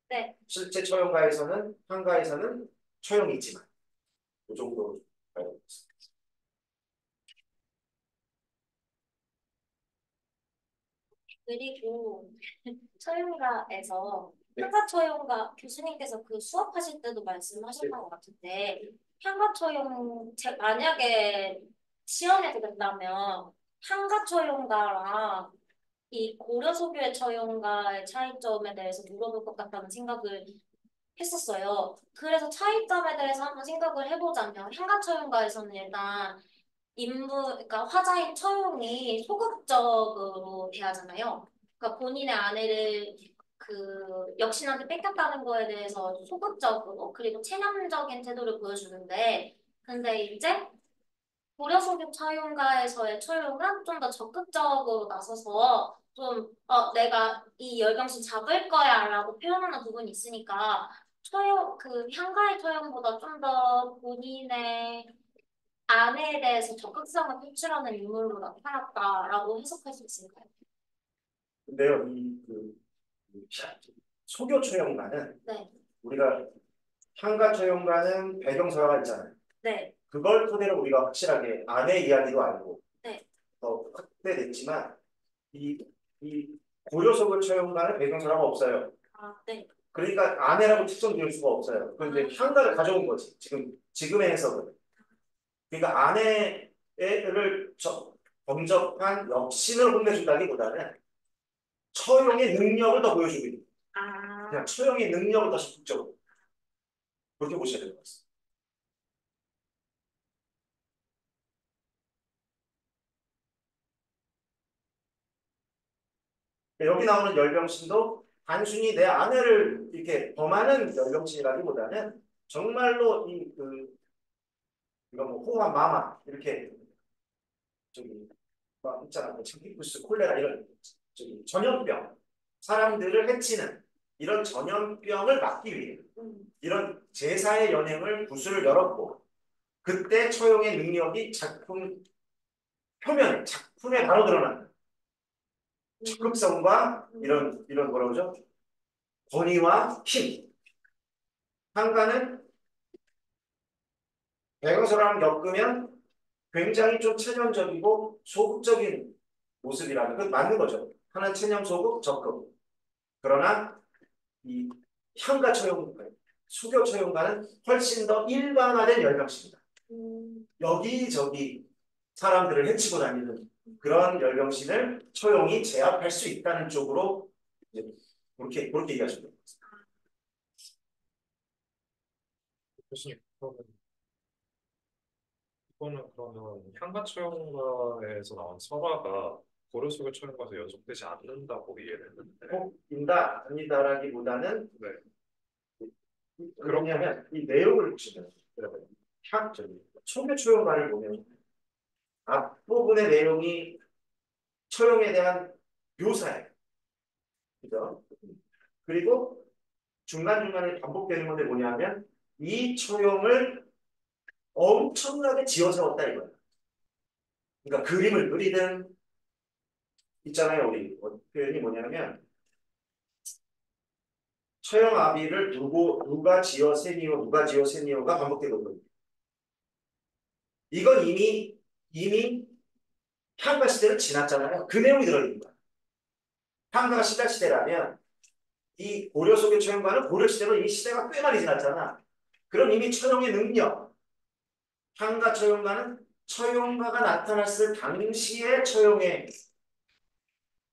네. 실제 처용가에서는 한가에서는 처용이 있지만 이 정도로 알고 있습니다. 그리고 처용가에서 네. 향가처용가 교수님께서 그 수업하실 때도 말씀하셨던 것 같은데 향가처용 만약에 시험에 들었다면 향가처용가랑 이 고려소교의 처용가의 차이점에 대해서 물어볼 것 같다는 생각을 했었어요. 그래서 차이점에 대해서 한번 생각을 해보자면 향가처용가에서는 일단 그러니까 화자인 처용이 소극적으로 대하잖아요. 그러니까 본인의 아내를 그 여친한테 뺏겼다는 거에 대해서 소극적으로 그리고 체념적인 태도를 보여주는데, 근데 이제 고려소득 처용가에서의 처용은 좀 더 적극적으로 나서서 내가 이 열병신 잡을 거야라고 표현하는 부분이 있으니까 그 향가의 처용보다 좀 더 본인의 아내에 대해서 적극성을 표출하는 인물로 나타났다라고 해석할 수 있을까요? 근데요, 이 소교 처형가는 네, 우리가 향가 처형가는 배경설화가 있잖아요. 네, 그걸 토대로 우리가 확실하게 아내 이야기도 알고 네. 더 확대됐지만 이 고려소교 처형가는 배경설화가 없어요. 아, 네. 그러니까 아내라고 특정 지을 수가 없어요. 그런데 향가를 가져온 거지. 지금의 해석은. 그러니까 아내를 범접한 여신을 혼내준다기보다는 처형의 능력을 더 보여주고 있는 거예요. 아, 그냥 처형의 능력을 더 적극적으로 그렇게 보셔야 될 것 같습니다. 여기 나오는 열병신도 단순히 내 아내를 이렇게 범하는 열병신이라기보다는 정말로 이거 뭐 호환 마마 이렇게 저기 막 있잖아, 뭐 창기부스 콜레라 이런 저기 전염병 사람들을 해치는 이런 전염병을 막기 위해 이런 제사의 연행을 구슬을 열었고, 그때 처용의 능력이 작품에 바로 드러난다. 적극성과 이런 뭐라 그러죠? 권위와 힘. 한가는 배경서랑 엮으면 굉장히 좀 체념적이고 소극적인 모습이라는 건 맞는 거죠. 하나는 체념, 소극, 적극. 그러나 이 향가 처용, 수교 처용과는 훨씬 더 일반화된 열병식이다. 여기저기 사람들을 해치고 다니는 그런 열병신을 처용이 제압할 수 있다는 쪽으로 이제 그렇게 얘기하시면 됩니다. 교수님, 이거는 그러면 향가처형가에서 나온 설화가 고려소교 처형가에서 연속되지 않는다고 이해를 했는데, 꼭인다 아니다라기보다는 네, 그러냐면 이 내용을 보시면 초교 처용가를 보면 앞부분의 내용이 처용에 대한 묘사예요. 그죠? 그리고 중간중간에 반복되는 건데 뭐냐면 이 처용을 엄청나게 지어세웠다 이거예요. 그러니까 그림을 그리든 있잖아요. 우리 표현이 뭐냐면 처형 아비를 누가 지어 세니오가 반복되거든요. 이건 이미 향가 시대를 지났잖아요. 그 내용이 들어있는 거야. 향가가 시작 시대라면 이 고려 속의 처형과는 고려 시대로 이미 시대가 꽤 많이 지났잖아. 그럼 이미 처형의 능력, 향가 처형과는 처형가가 나타났을 당시의 처형의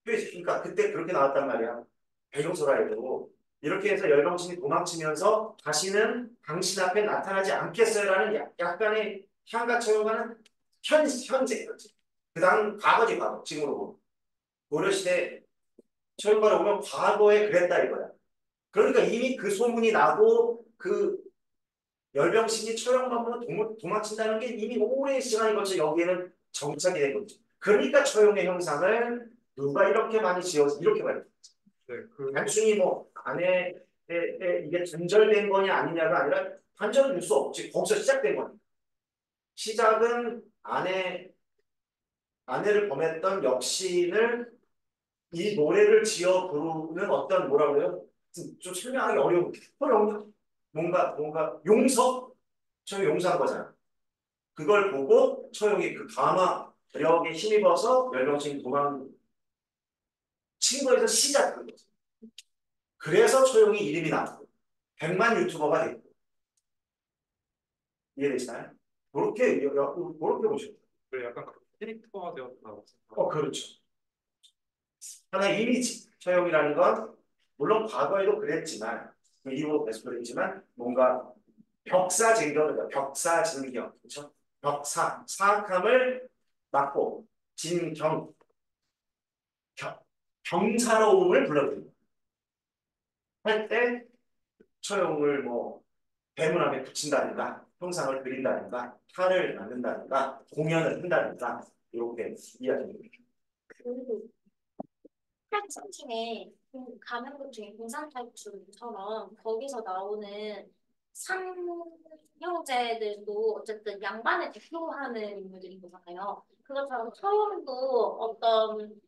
그러니까 그때 그렇게 나왔단 말이야. 배경설화에도 이렇게 해서 열병신이 도망치면서 다시는 당신 앞에 나타나지 않겠어요라는 약간의 향가 처형과는 현재 그다음 과거지 과거 지금으로 보면 고려시대 처형가를 보면 과거에 그랬다 이거야. 그러니까 이미 그 소문이 나고 그 열병신이 처형만으로 도망친다는 게 이미 오랜 시간이 걸쳐 여기에는 정착이 된 거죠. 그러니까 처형의 형상을 누가 이렇게 많이 지어서 이렇게 봐요. 네, 그 단순히 뭐 아내에 이게 단절된 거냐 아니냐가 아니라 단절은 될 수 없지. 거기서 시작된 거니까. 시작은 아내를 범했던 여신을 이 노래를 지어 부르는 어떤 뭐라 그래요? 좀 설명하기 어려운 뭔가 용서? 처형이 용서한 거잖아. 그걸 보고 처형이 그 감화력에 힘입어서 열병신이 도망치는 친거에서 시작한 거죠. 그래서 초용이 이름이 나왔고 100만 유튜버가 됐고 이해되시나요? 그렇게 보시면 돼요. 그 약간 그 캐릭터화 되었다고 생각합니다. 그렇죠. 하나의 이미지 처형이라는 건 물론 과거에도 그랬지만 그 이후로 계속 그랬지만 뭔가 벽사진경 그렇죠? 사악함을 막고 경, 경사로움을 불러들이고 할 때 처형을 뭐 대문 앞에 붙인다든가 형상을 그린다든가 탈을 만든다든가 공연을 한다든가 이렇게 이야기합니다. 그 탈출 중에 가면국 중에 공산탈출처럼 거기서 나오는 삼형제들도 어쨌든 양반을 대표하는 인물들인 거잖아요. 그것처럼 처음도 어떤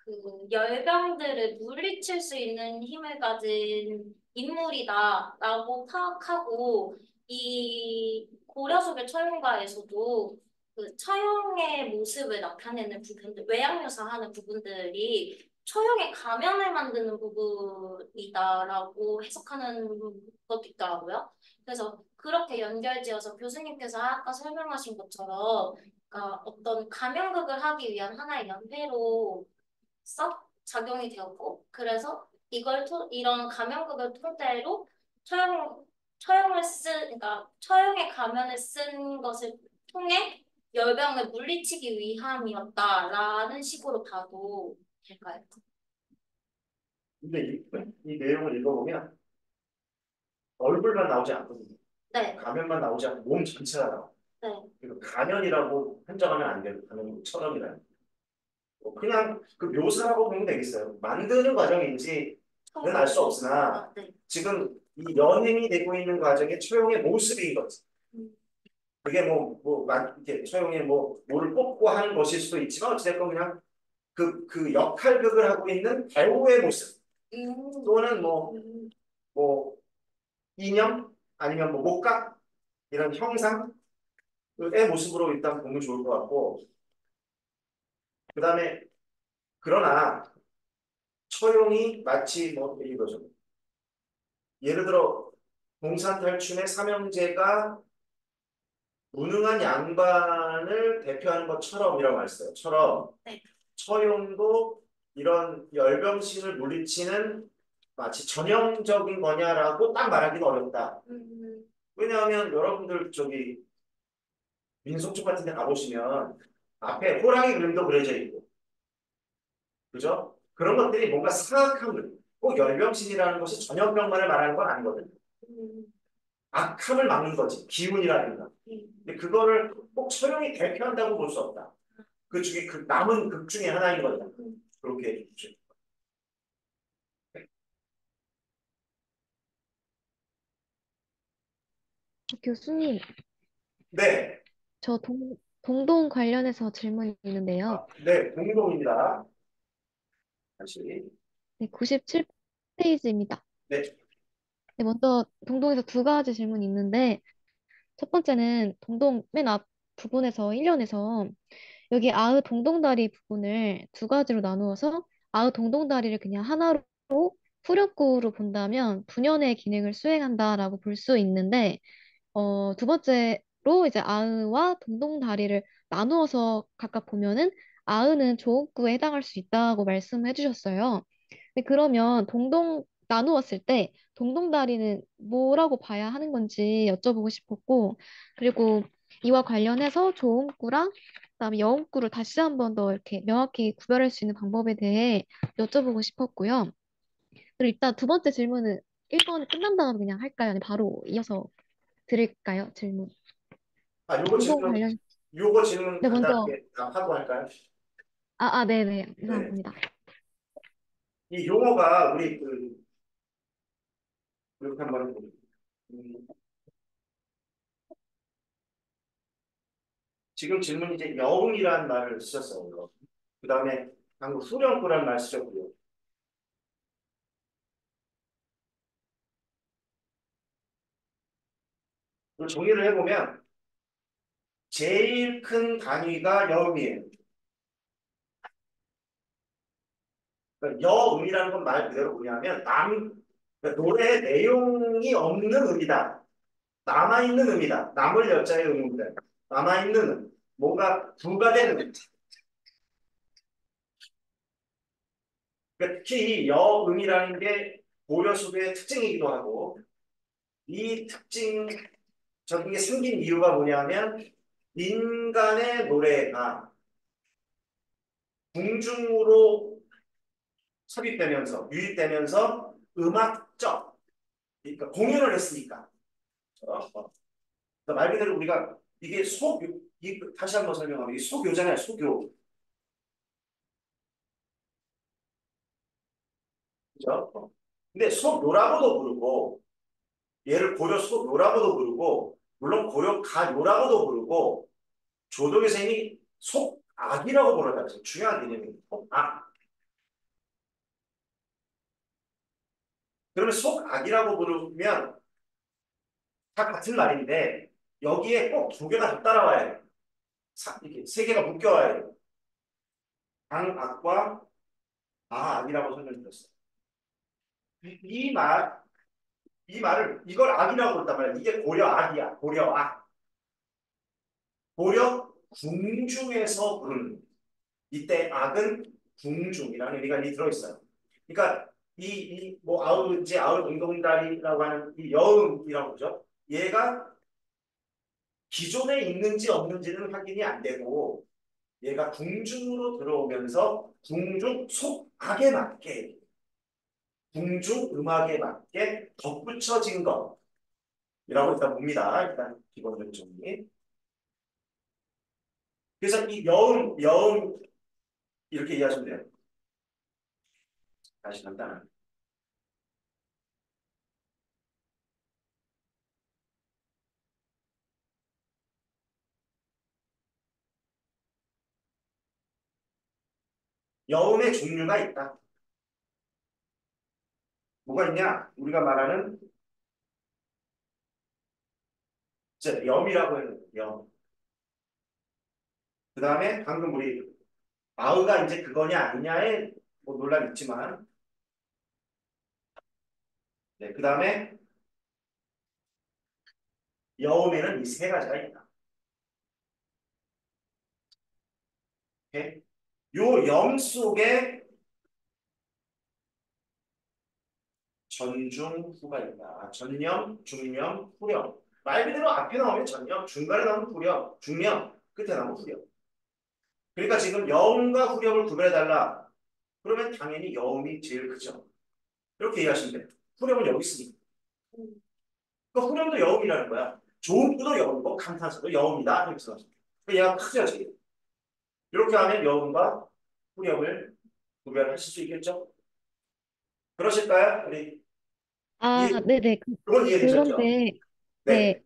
그 열병들을 물리칠 수 있는 힘을 가진 인물이다라고 파악하고 이 고려 속의 처형가에서도 그 처형의 모습을 나타내는 부분들, 외양묘사하는 부분들이 처형의 가면을 만드는 부분이다라고 해석하는 것도 있더라고요. 그래서 그렇게 연결지어서 교수님께서 아까 설명하신 것처럼 그러니까 어떤 가면극을 하기 위한 하나의 연회로 작용이 되었고 그래서 이런 가면극을 토대로 처형 그러니까 처형의 가면을 쓴 것을 통해 열병을 물리치기 위함이었다라는 식으로 봐도 될까요? 근데 이 내용을 읽어보면 얼굴만 나오지 않거든요. 네, 가면만 나오지 않고 몸 전체가 나와. 네. 그리고 가면이라고 한정하면 안 돼요. 가면처럼이라는. 그냥 그 묘사라고 보면 되겠어요. 만드는 과정인지는 알 수 없으나 네. 지금 이 연행이 되고 있는 과정의 처용의 모습인 거지. 그게 이렇게 처용의 뭐를 뽑고 하는 것일 수도 있지만 어쨌든 그냥 그 역할극을 하고 있는 배우의 모습 또는 뭐 이념 아니면 뭐 목각 이런 형상의 모습으로 일단 보면 좋을 것 같고 그 다음에 그러나 처용이 마치 뭐 이거죠. 예를 들어 공산탈춤의 삼형제가 무능한 양반을 대표하는 것처럼이라고 말했어요. 네. 처용도 이런 열병신을 물리치는 마치 전형적인 거냐라고 딱 말하기는 어렵다. 왜냐하면 여러분들 저기 민속촌 같은 데 가보시면 앞에 호랑이 그림도 그려져 있고 그죠? 그런 것들이 뭔가 사악함을 꼭 열병신이라는 것이 전염병만을 말하는 건 아니거든. 악함을 막는 거지. 기운이라든가. 근데 그거를 꼭 처형이 대표한다고 볼 수 없다. 그 중에 그 남은 극 중에 하나인 거다. 그렇게 해주죠. 교수님, 네. 저 동동 관련해서 질문이 있는데요. 네. 공동입니다. 다시. 네, 97페이지입니다. 네. 네, 먼저 동동에서 두 가지 질문이 있는데, 첫 번째는 동동 맨 앞 부분에서 1년에서 여기 아의 동동다리 부분을 두 가지로 나누어서 아의 동동다리를 그냥 하나로 후렴구로 본다면 분연의 기능을 수행한다라고 볼 수 있는데, 두 번째로 이제 아으와 동동다리를 나누어서 각각 보면은 아으는 조음구에 해당할 수 있다고 말씀해 주셨어요. 근데 그러면 나누었을 때 동동다리는 뭐라고 봐야 하는 건지 여쭤보고 싶었고, 그리고 이와 관련해서 조음구랑 그다음에 여음구를 다시 한 번 더 이렇게 명확히 구별할 수 있는 방법에 대해 여쭤보고 싶었고요. 그리고 일단 두 번째 질문은 1번 끝난 다음에 그냥 할까요? 아니면 바로 이어서 드릴까요? 질문. 아, 동동 관련. 요거 질문 네, 먼저. 간단하게 하고 할까요? 네네. 네. 감사합니다. 이 용어가 우리 이렇게 한번 해보죠. 지금 질문 이제 여웅이라는 말을 쓰셨어요. 그 다음에 방금 수령구라는 말 쓰셨고요. 그 정리를 해보면 제일 큰 단위가 여음이에요. 그러니까 여음이라는 건 말 그대로 뭐냐면 그러니까 노래의 내용이 없는 음이다. 남아있는 음이다. 남을 여자의 음입니다. 남아있는 음. 뭔가 부가된 음. 그러니까 특히 이 여음이라는 게 고려 수도의 특징이기도 하고 이 특징적인 게 생긴 이유가 뭐냐면 인간의 노래가 궁중으로 삽입되면서 유입되면서 음악적 그러니까 공연을 했으니까 그러니까 말 그대로 우리가 이게 다시 한번 설명하면 이게 소교잖아요. 소교. 그죠? 근데 소묘라고도 부르고 얘를 고려 소묘라고도 부르고 물론 고려 가요라고도 부르고 조덕의 선생님이 속악이라고 부르다 그랬어요. 중요한 개념입니다. 속악. 그러면 속악이라고 부르면 다 같은 말인데 여기에 꼭 두 개가 더 따라와야 돼요. 이렇게 세 개가 묶여와야 돼요. 강악과 아악이라고 설명드렸어요. 이 말, 이 말을 이걸 악이라고 부른단 말이에요. 이게 고려악이야. 고려악. 고려 궁중에서 부르는 이때 악은 궁중이라는 의미가 이 들어있어요. 그러니까 뭐 이제 아울 운동다리라고 하는 이 여음이라고 그러죠. 얘가 기존에 있는지 없는지는 확인이 안 되고 얘가 궁중으로 들어오면서 궁중 속악에 맞게 궁중 음악에 맞게 덧붙여진 것이라고 일단 봅니다. 일단 기본적인 정리. 그래서 이 여음 이렇게 이해하시면 돼요. 다시 간단한. 여음의 종류가 있다. 뭐가 있냐? 우리가 말하는 이제 염이라고 해요. 염. 그 다음에 방금 우리 아우가 이제 그거냐 아니냐에 뭐 논란이 있지만 네, 그 다음에 여음에는 이 세 가지가 있다. 오케이? 요 염 속에 전중 후가 있다. 전염, 중염, 후렴. 말 그대로 앞에 나오면 전염, 중간에 나오면 후렴, 중염, 끝에 나오면 후렴. 그러니까 지금 여음과 후렴을 구별해달라. 그러면 당연히 여음이 제일 크죠. 이렇게 이해하시면 돼요. 후렴은 여기 있으니까. 그러니까 후렴도 여음이라는 거야. 조음구도 여음이고 감탄사도 여음이다. 이렇게 생각하시면 돼요. 그러니까 얘가 크죠, 지금. 이렇게 하면 여음과 후렴을 구별하실 수 있겠죠? 그러실까요? 우리 아, 이해, 네네. 그건 이해되셨죠? 그런데, 네, 네.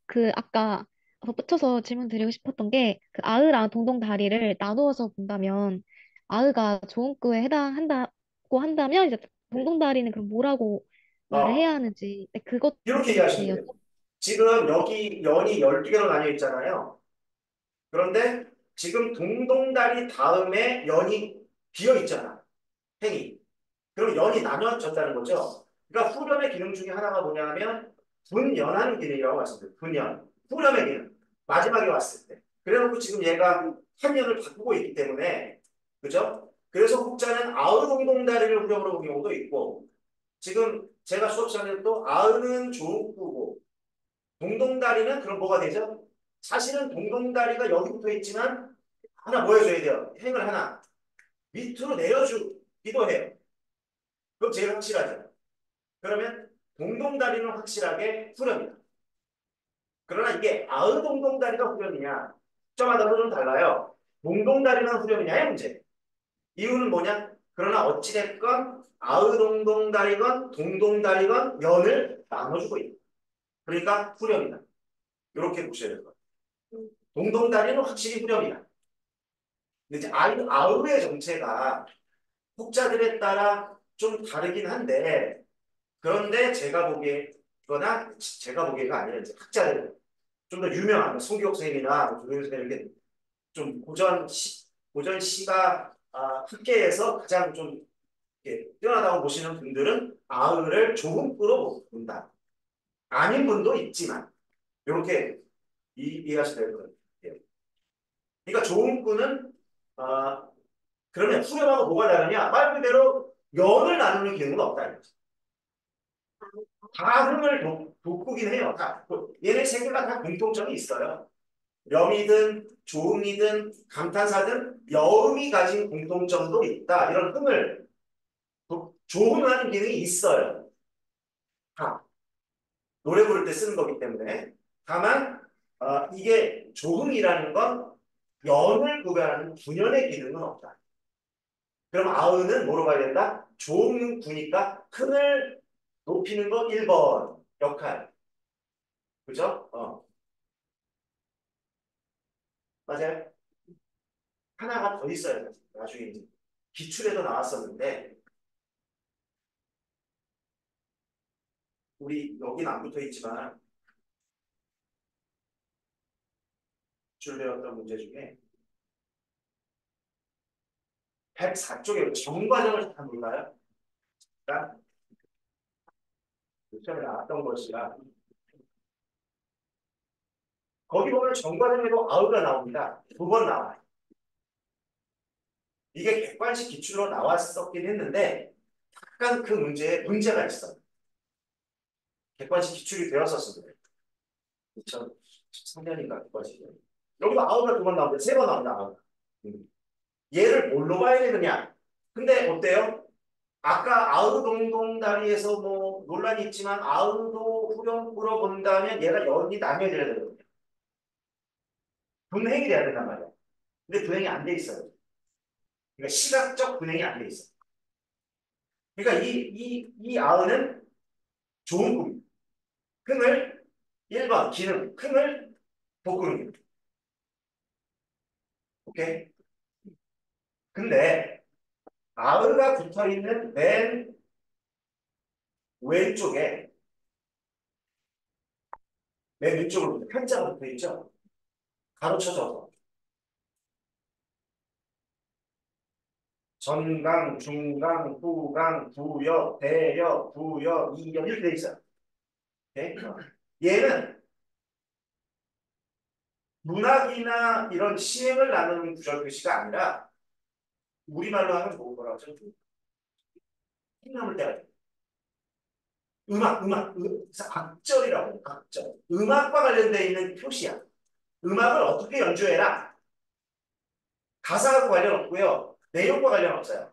그 아까 덧붙여서 질문 드리고 싶었던 게 그 아으랑 동동다리를 나누어서 본다면 아으가 조은구에 해당한다고 한다면 이제 동동다리는 그럼 뭐라고 말을 어, 해야 하는지 네, 그것 이렇게 이렇게 이해하시면 돼요. 지금 여기 연이 12개로 나뉘어 있잖아요. 그런데 지금 동동다리 다음에 연이 비어 있잖아. 행이. 그럼 연이 나눠졌다는 거죠. 그러니까 후렴의 기능 중에 하나가 뭐냐면 분연하는 기능이라고 말씀드려요. 분연. 후렴의 기능. 마지막에 왔을 때. 그래놓고 지금 얘가 한 연을 바꾸고 있기 때문에 그죠? 그래서 혹자는 아으동동다리를 후렴으로 본 경우도 있고 지금 제가 수업 시간에 또 아으는 조국구고 동동다리는 그럼 뭐가 되죠? 사실은 동동다리가 여기 붙어 있지만 하나 뭐 해줘야 돼요? 행을 하나 밑으로 내려주기도 해요. 그럼 제일 확실하죠. 그러면 동동다리는 확실하게 후렴이다. 그러나 이게 아으동동다리가 후렴이냐 점마다 좀 달라요. 동동다리만 후렴이냐의 문제. 이유는 뭐냐? 그러나 어찌됐건 아으동동다리건 동동다리건 연을 나눠주고 있다. 그러니까 후렴이다. 이렇게 보셔야 될 거예요. 동동다리는 확실히 후렴이다. 근데 이제 아으의 정체가 혹자들에 따라 좀 다르긴 한데 그런데 제가 보기에가 아니라 이제 학자들 좀 더 유명한 송기옥 선생님이나 조동현 선생님 이렇게 좀 고전 시가 학계에서 가장 좀 이렇게 뛰어나다고 보시는 분들은 아을을 조금꾸로 본다. 아닌 분도 있지만 이렇게 이해하시면 될 거예요. 예. 그러니까 조금꾸는 그러면 후렴하고 뭐가 다르냐? 말 그대로 연을 나누는 기능은 없다. 이거지. 다 흥을 돋구긴 해요. 얘네 세 개가 다 공통점이 있어요. 염이든 조음이든 감탄사든 여음이 가진 공통점도 있다. 이런 흥을 조음하는 기능이 있어요. 다 노래 부를 때 쓰는 거기 때문에. 다만 이게 조흥이라는 건 연을 구별하는 분연의 기능은 없다. 그럼 아은은 뭐로 가야 된다? 조흥 구니까 흥을 높이는 거 1번 역할. 그죠? 맞아요. 하나가 더 있어요. 나중에 이제 기출에도 나왔었는데 우리 여기는 안 붙어 있지만 기출 배웠던 문제 중에 104쪽에 정과정을 다 몰라요? 그러니까 시험에 나왔던 것이라 거기 보면 정과정에도 아우가 나옵니다. 2번 나와요. 이게 객관식 기출로 나왔었긴 했는데 약간 그 문제에 문제가 있어. 객관식 기출이 되었었습니다. 2013년인가 객관식. 여기도 아우가 2번 나오는데 3번 나온다. 아우가. 얘를 뭘로 봐야 되느냐? 근데 어때요? 아까 아우동동다리에서 뭐 논란이 있지만 아우도 후렴구로 본다면 얘가 연이 나뉘어져야 되거든요. 분행이 돼야 된단 말이야. 근데 분행이 안 돼 있어요. 그러니까 시각적 분행이 안 돼 있어. 그러니까 이 아우는 좋은 꿈. 흥을 1번 기능, 흥을 복구는 기 오케이? 근데 아우가 붙어 있는 맨 왼쪽에 맨 왼쪽으로 편자가 붙어 있죠? 가로쳐져서 전강, 중강, 후강, 부여, 대여, 부여, 이여 이렇게 돼 있어요. 오케이? 얘는 문학이나 이런 시행을 나누는 구절 표시가 아니라 우리말로 하면 뭐라고 하죠? 힘남을 때가 돼. 그래서 악절이라고 해요. 악절. 음악과 관련되어 있는 표시야. 음악을 어떻게 연주해라. 가사하고 관련 없고요. 내용과 관련 없어요.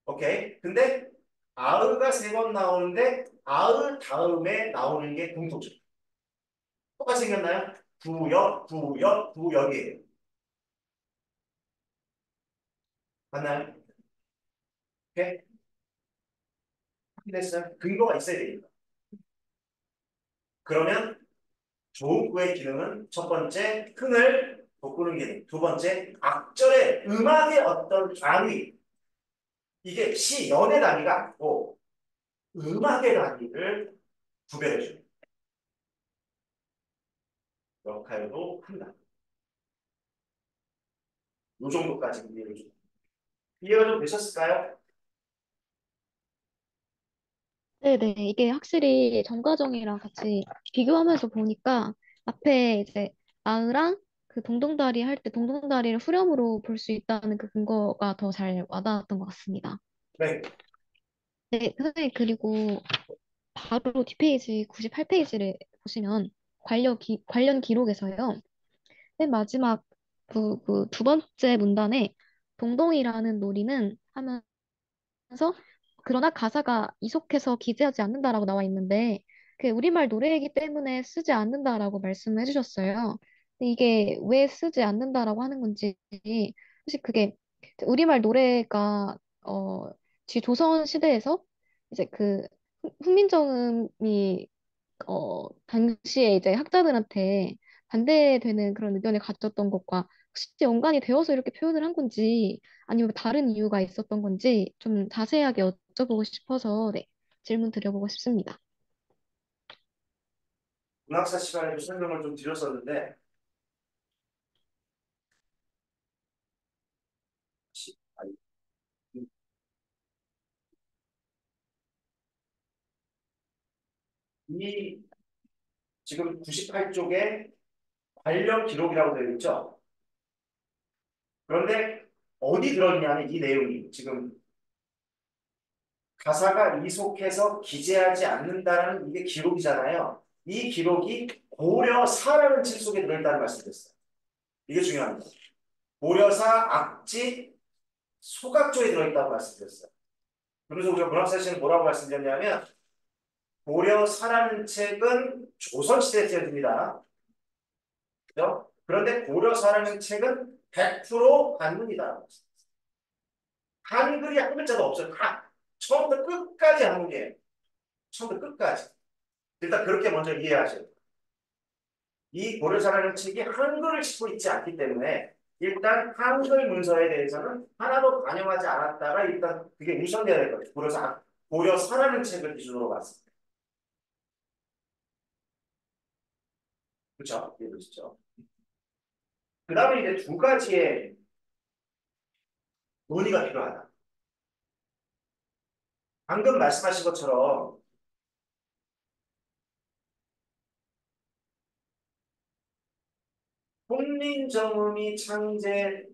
오케이? 근데 아으가 3번 나오는데 아으 다음에 나오는 게 공통점. 똑같이 생겼나요? 부역, 부역, 부역이에요. 맞나요? 오케이? 확인했어요? 근거가 있어야 되니까. 그러면 조음구의 기능은 첫 번째, 흥을 돋구는 기능. 두 번째, 악절의 음악의 어떤 단위. 이게 시, 연의 단위가 아니고 음악의 단위를 구별해줍니다. 역할도 한다. 이 정도까지 이해를 줍니다. 이해가 좀 되셨을까요? 네네. 이게 확실히 정과정이랑 같이 비교하면서 보니까 앞에 이제 아으랑 그 동동다리 할 때 동동다리를 후렴으로 볼 수 있다는 그 근거가 더 잘 와닿았던 것 같습니다. 네. 네, 선생님, 그리고 바로 뒷페이지 98페이지를 보시면 관련 기록에서요. 맨 마지막 그 두 번째 문단에 동동이라는 놀이는 하면서 그러나 가사가 이속해서 기재하지 않는다라고 나와 있는데 그 우리말 노래이기 때문에 쓰지 않는다라고 말씀을 해주셨어요. 근데 이게 왜 쓰지 않는다라고 하는 건지 사실 그게 우리말 노래가 뒤 조선 시대에서 이제 그 훈민정음이 당시에 이제 학자들한테 반대되는 그런 의견을 가졌던 것과 혹시 연관이 되어서 이렇게 표현을 한 건지 아니면 다른 이유가 있었던 건지 좀 자세하게 여쭤보고 싶어서 네, 질문 드려보고 싶습니다. 문학사 시간에도 설명을 좀 드렸었는데 이 지금 98쪽에 관련 기록이라고 되어 있죠. 그런데 어디 들어있냐면 이 내용이 지금 가사가 이속해서 기재하지 않는다는 이게 기록이잖아요. 이 기록이 고려사라는 책 속에 들어있다는 말씀드렸어요. 이게 중요합니다. 고려사 악지 소각조에 들어있다고 말씀드렸어요. 그래서 우리가 문학사시는 뭐라고 말씀드렸냐면 고려사라는 책은 조선시대에 쓰여집니다. 그죠? 그런데 고려사라는 책은 100% 한문이다. 한글이 한 글자도 없어요. 다 처음부터 끝까지 한문이에요. 처음부터 끝까지. 일단 그렇게 먼저 이해하셔야 돼요. 이 고려사라는 책이 한글을 싣고 있지 않기 때문에 일단 한글 문서에 대해서는 하나도 반영하지 않았다가 일단 그게 우선돼야 될 거예요. 고려사라는 책을 기준으로 봤습니다. 그렇죠? 이해되시죠? 그 다음에 이제 두 가지의 논의가 필요하다. 방금 말씀하신 것처럼 훈민정음이 창제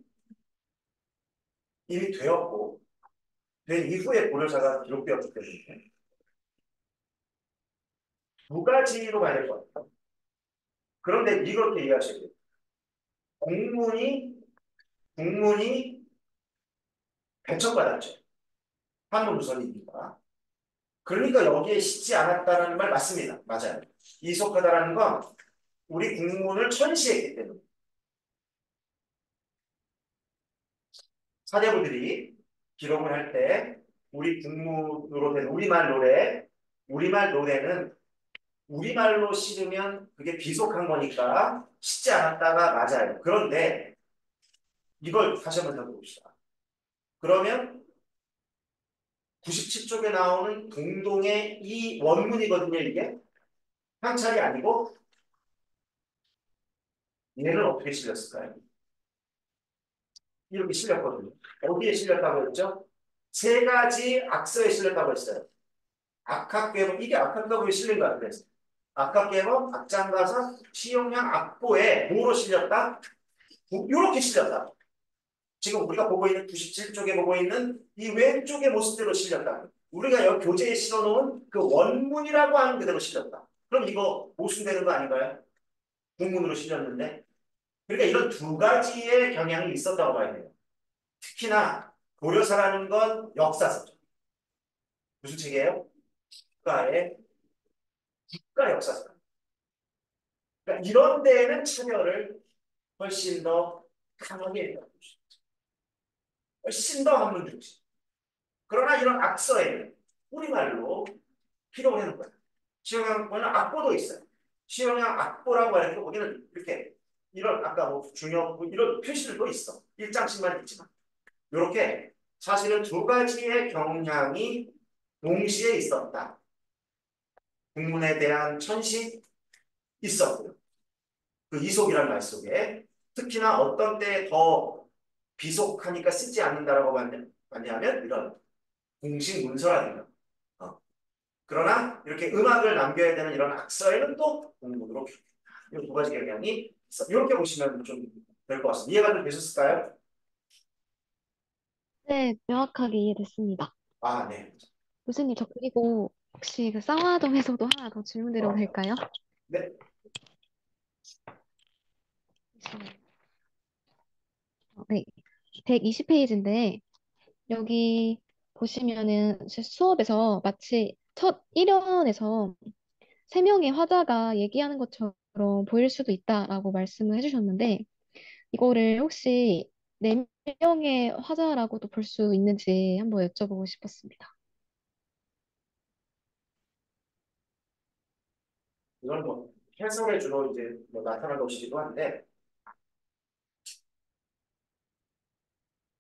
이미 되었고 된 이후에 고려사가 기록되었기 때문에 두 가지로 가야 될 것 같아요. 그런데 이렇게 이해하셔야 돼요. 국문이 배척받았죠. 한문 우선이니까. 그러니까 여기에 싣지 않았다는 말 맞습니다. 맞아요. 이속하다라는 건 우리 국문을 천시했기 때문에 사대부들이 기록을 할 때 우리 국문으로 된 우리말 노래는 우리말로 실으면 그게 비속한 거니까 싣지 않았다가 맞아요. 그런데 이걸 다시 한번 살펴봅시다. 그러면 97쪽에 나오는 동동의 이 원문이거든요. 이게 한찰이 아니고 얘는 어떻게 실렸을까요? 이렇게 실렸거든요. 어디에 실렸다고 했죠? 세 가지 악서에 실렸다고 했어요. 악학계범, 이게 악학계범에 실린 것 같아요. 악학계범, 악장가사, 시용량, 악보에 뭐로 실렸다? 이렇게 실렸다. 지금 우리가 보고 있는 97쪽에 보고 있는 이 왼쪽의 모습대로 실렸다. 우리가 여기 교재에 실어놓은 그 원문이라고 하는 그대로 실렸다. 그럼 이거 모순되는 거 아닌가요? 국문으로 실렸는데. 그러니까 이런 두 가지의 경향이 있었다고 봐야 돼요. 특히나 고려사라는 건 역사서죠. 무슨 책이에요? 국가 역사서. 그러니까 이런 데에는 참여를 훨씬 더 강하게 해요. 훨씬 더 한문 중심. 그러나 이런 악서에는 우리말로 기록을 해놓은 거예요. 시험형은 악보도 있어요. 시험형 악보라고 말해도 거기는 이렇게 이런 아까 뭐 중요 이런 표시들도 있어. 1장씩만 있지만 이렇게 사실은 두 가지의 경향이 동시에 있었다. 국문에 대한 천시 있었고요. 그 이속이라는 말 속에 특히나 어떤 때에 더 비속하니까 쓰지 않는다라고 봤냐면 이런 공식 문서라든가 그러나 이렇게 음악을 남겨야 되는 이런 악서에는 또 공문으로 이 두 가지 경향이 있어. 이렇게 보시면 좀 될 것 같습니다. 이해가 좀 되셨을까요? 네, 명확하게 이해됐습니다. 아, 네. 교수님, 저 그리고 혹시 그 쌍화점에서도 하나 더 질문드려도 될까요? 네. 네, 120페이지인데 여기 보시면은 제 수업에서 마치 첫 1연에서 세 명의 화자가 얘기하는 것처럼 보일 수도 있다라고 말씀을 해주셨는데 이거를 혹시 네 명의 화자라고도 볼 수 있는지 한번 여쭤보고 싶었습니다. 이건 뭐 해설에 주로 이제 뭐 나타난 것이기도 한데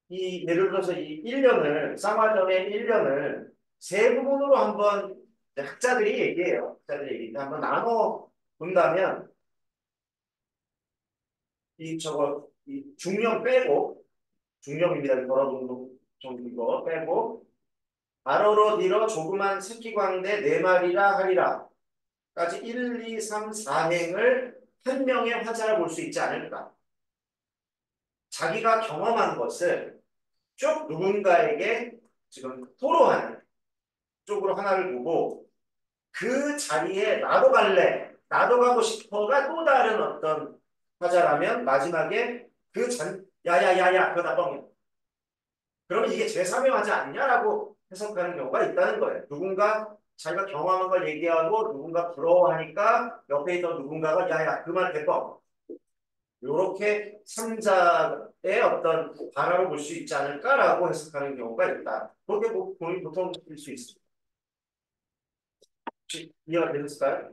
이 예를 들어서 이 1년을 쌍화점의 1년을 세 부분으로 한번 학자들이 얘기해요. 학자들이 얘기해 한번 나눠 본다면 이 저거 이 중령 빼고 중령입니다. 걸어 정도 이거 빼고 아로로 뒤로 조그만 새끼광대 네 마리라 하리라 까지 1, 2, 3, 4행을 한 명의 화자를 볼 수 있지 않을까? 자기가 경험한 것을 쭉 누군가에게 지금 토로하는 쪽으로 하나를 보고 그 자리에 나도 갈래, 나도 가고 싶어가 또 다른 어떤 화자라면 마지막에 야야야야 그거 다 뻥이야. 그러면 이게 제3의 화자 아니냐라고 해석하는 경우가 있다는 거예요. 누군가 자기가 경험한 걸 얘기하고 누군가 부러워하니까 옆에 있던 누군가가 야야 그 말 대뻥. 요렇게 3자의 어떤 반화를 볼 수 있지 않을까라고 해석하는 경우가 있다. 그렇게 보통 볼 수 있습니다. 혹시 이해가 되셨을까요?